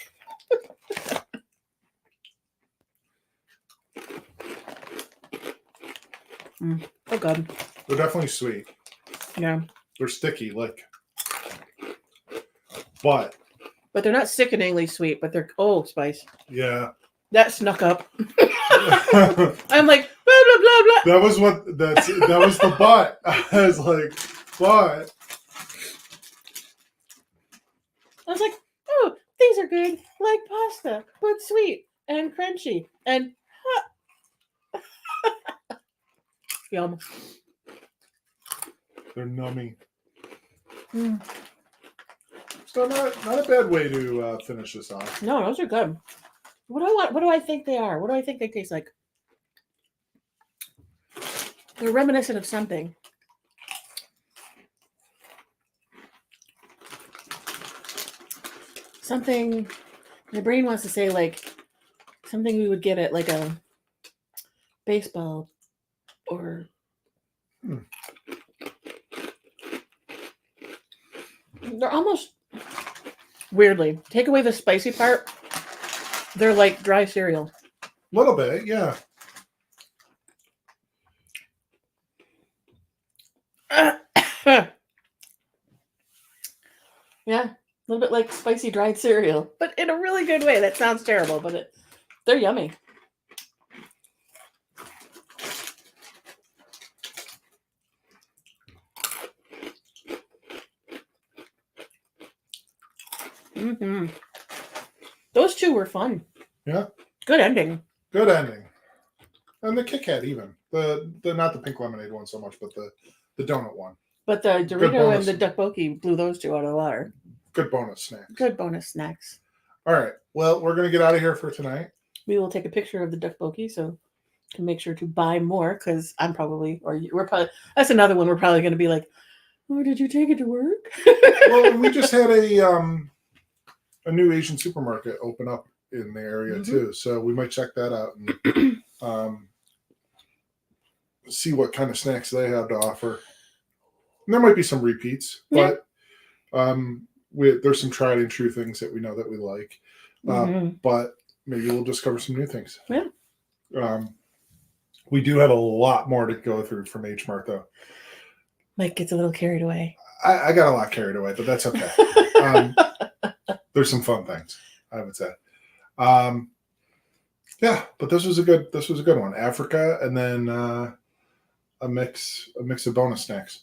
Oh, God. They're definitely sweet. Yeah. They're sticky, like, but they're not sickeningly sweet, but they're, spice. yeah. That snuck up. I'm like, blah, blah, blah, blah. That was the but. I was like, but. I was like, oh, these are good, like pasta, but sweet and crunchy and yum. They're nummy. Mm. So not a bad way to finish this off. No, those are good. What do I think they are? What do I think they taste like? They're reminiscent of something. Something my brain wants to say like something we would get at like a baseball or they're almost weirdly take away the spicy part. They're like dry cereal. A little bit, yeah. Yeah, a little bit like spicy dried cereal, but in a really good way. That sounds terrible, but they're yummy. Mm-hmm. Those two were fun. Yeah. Good ending. Good ending. And the Kit Kat even. The not the pink lemonade one so much, but the donut one. But the Dorito and the Duckboki blew those two out of the water. Good bonus snacks. Good bonus snacks. All right. Well, we're going to get out of here for tonight. We will take a picture of the Duckboki so can make sure to buy more because I'm probably, or we're probably, that's another one we're probably going to be like, oh, did you take it to work? Well, we just had a new Asian supermarket open up in the area too, so we might check that out and see what kind of snacks they have to offer. And there might be some repeats, but there's some tried and true things that we know that we like. But maybe we'll discover some new things. Yeah. We do have a lot more to go through from H Mart, though. Mike gets a little carried away. I got a lot carried away, but that's okay. There's some fun things, I would say. Yeah, but this was a good one. Africa, and then a mix of bonus snacks.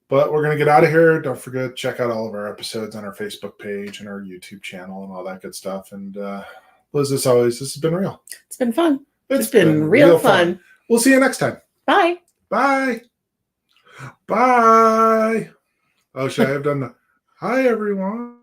But we're gonna get out of here. Don't forget to check out all of our episodes on our Facebook page and our YouTube channel and all that good stuff. And Liz, as always, this has been real. It's been fun. It's been real fun. We'll see you next time. Bye. Bye. Bye. Oh, should I have done the hi everyone?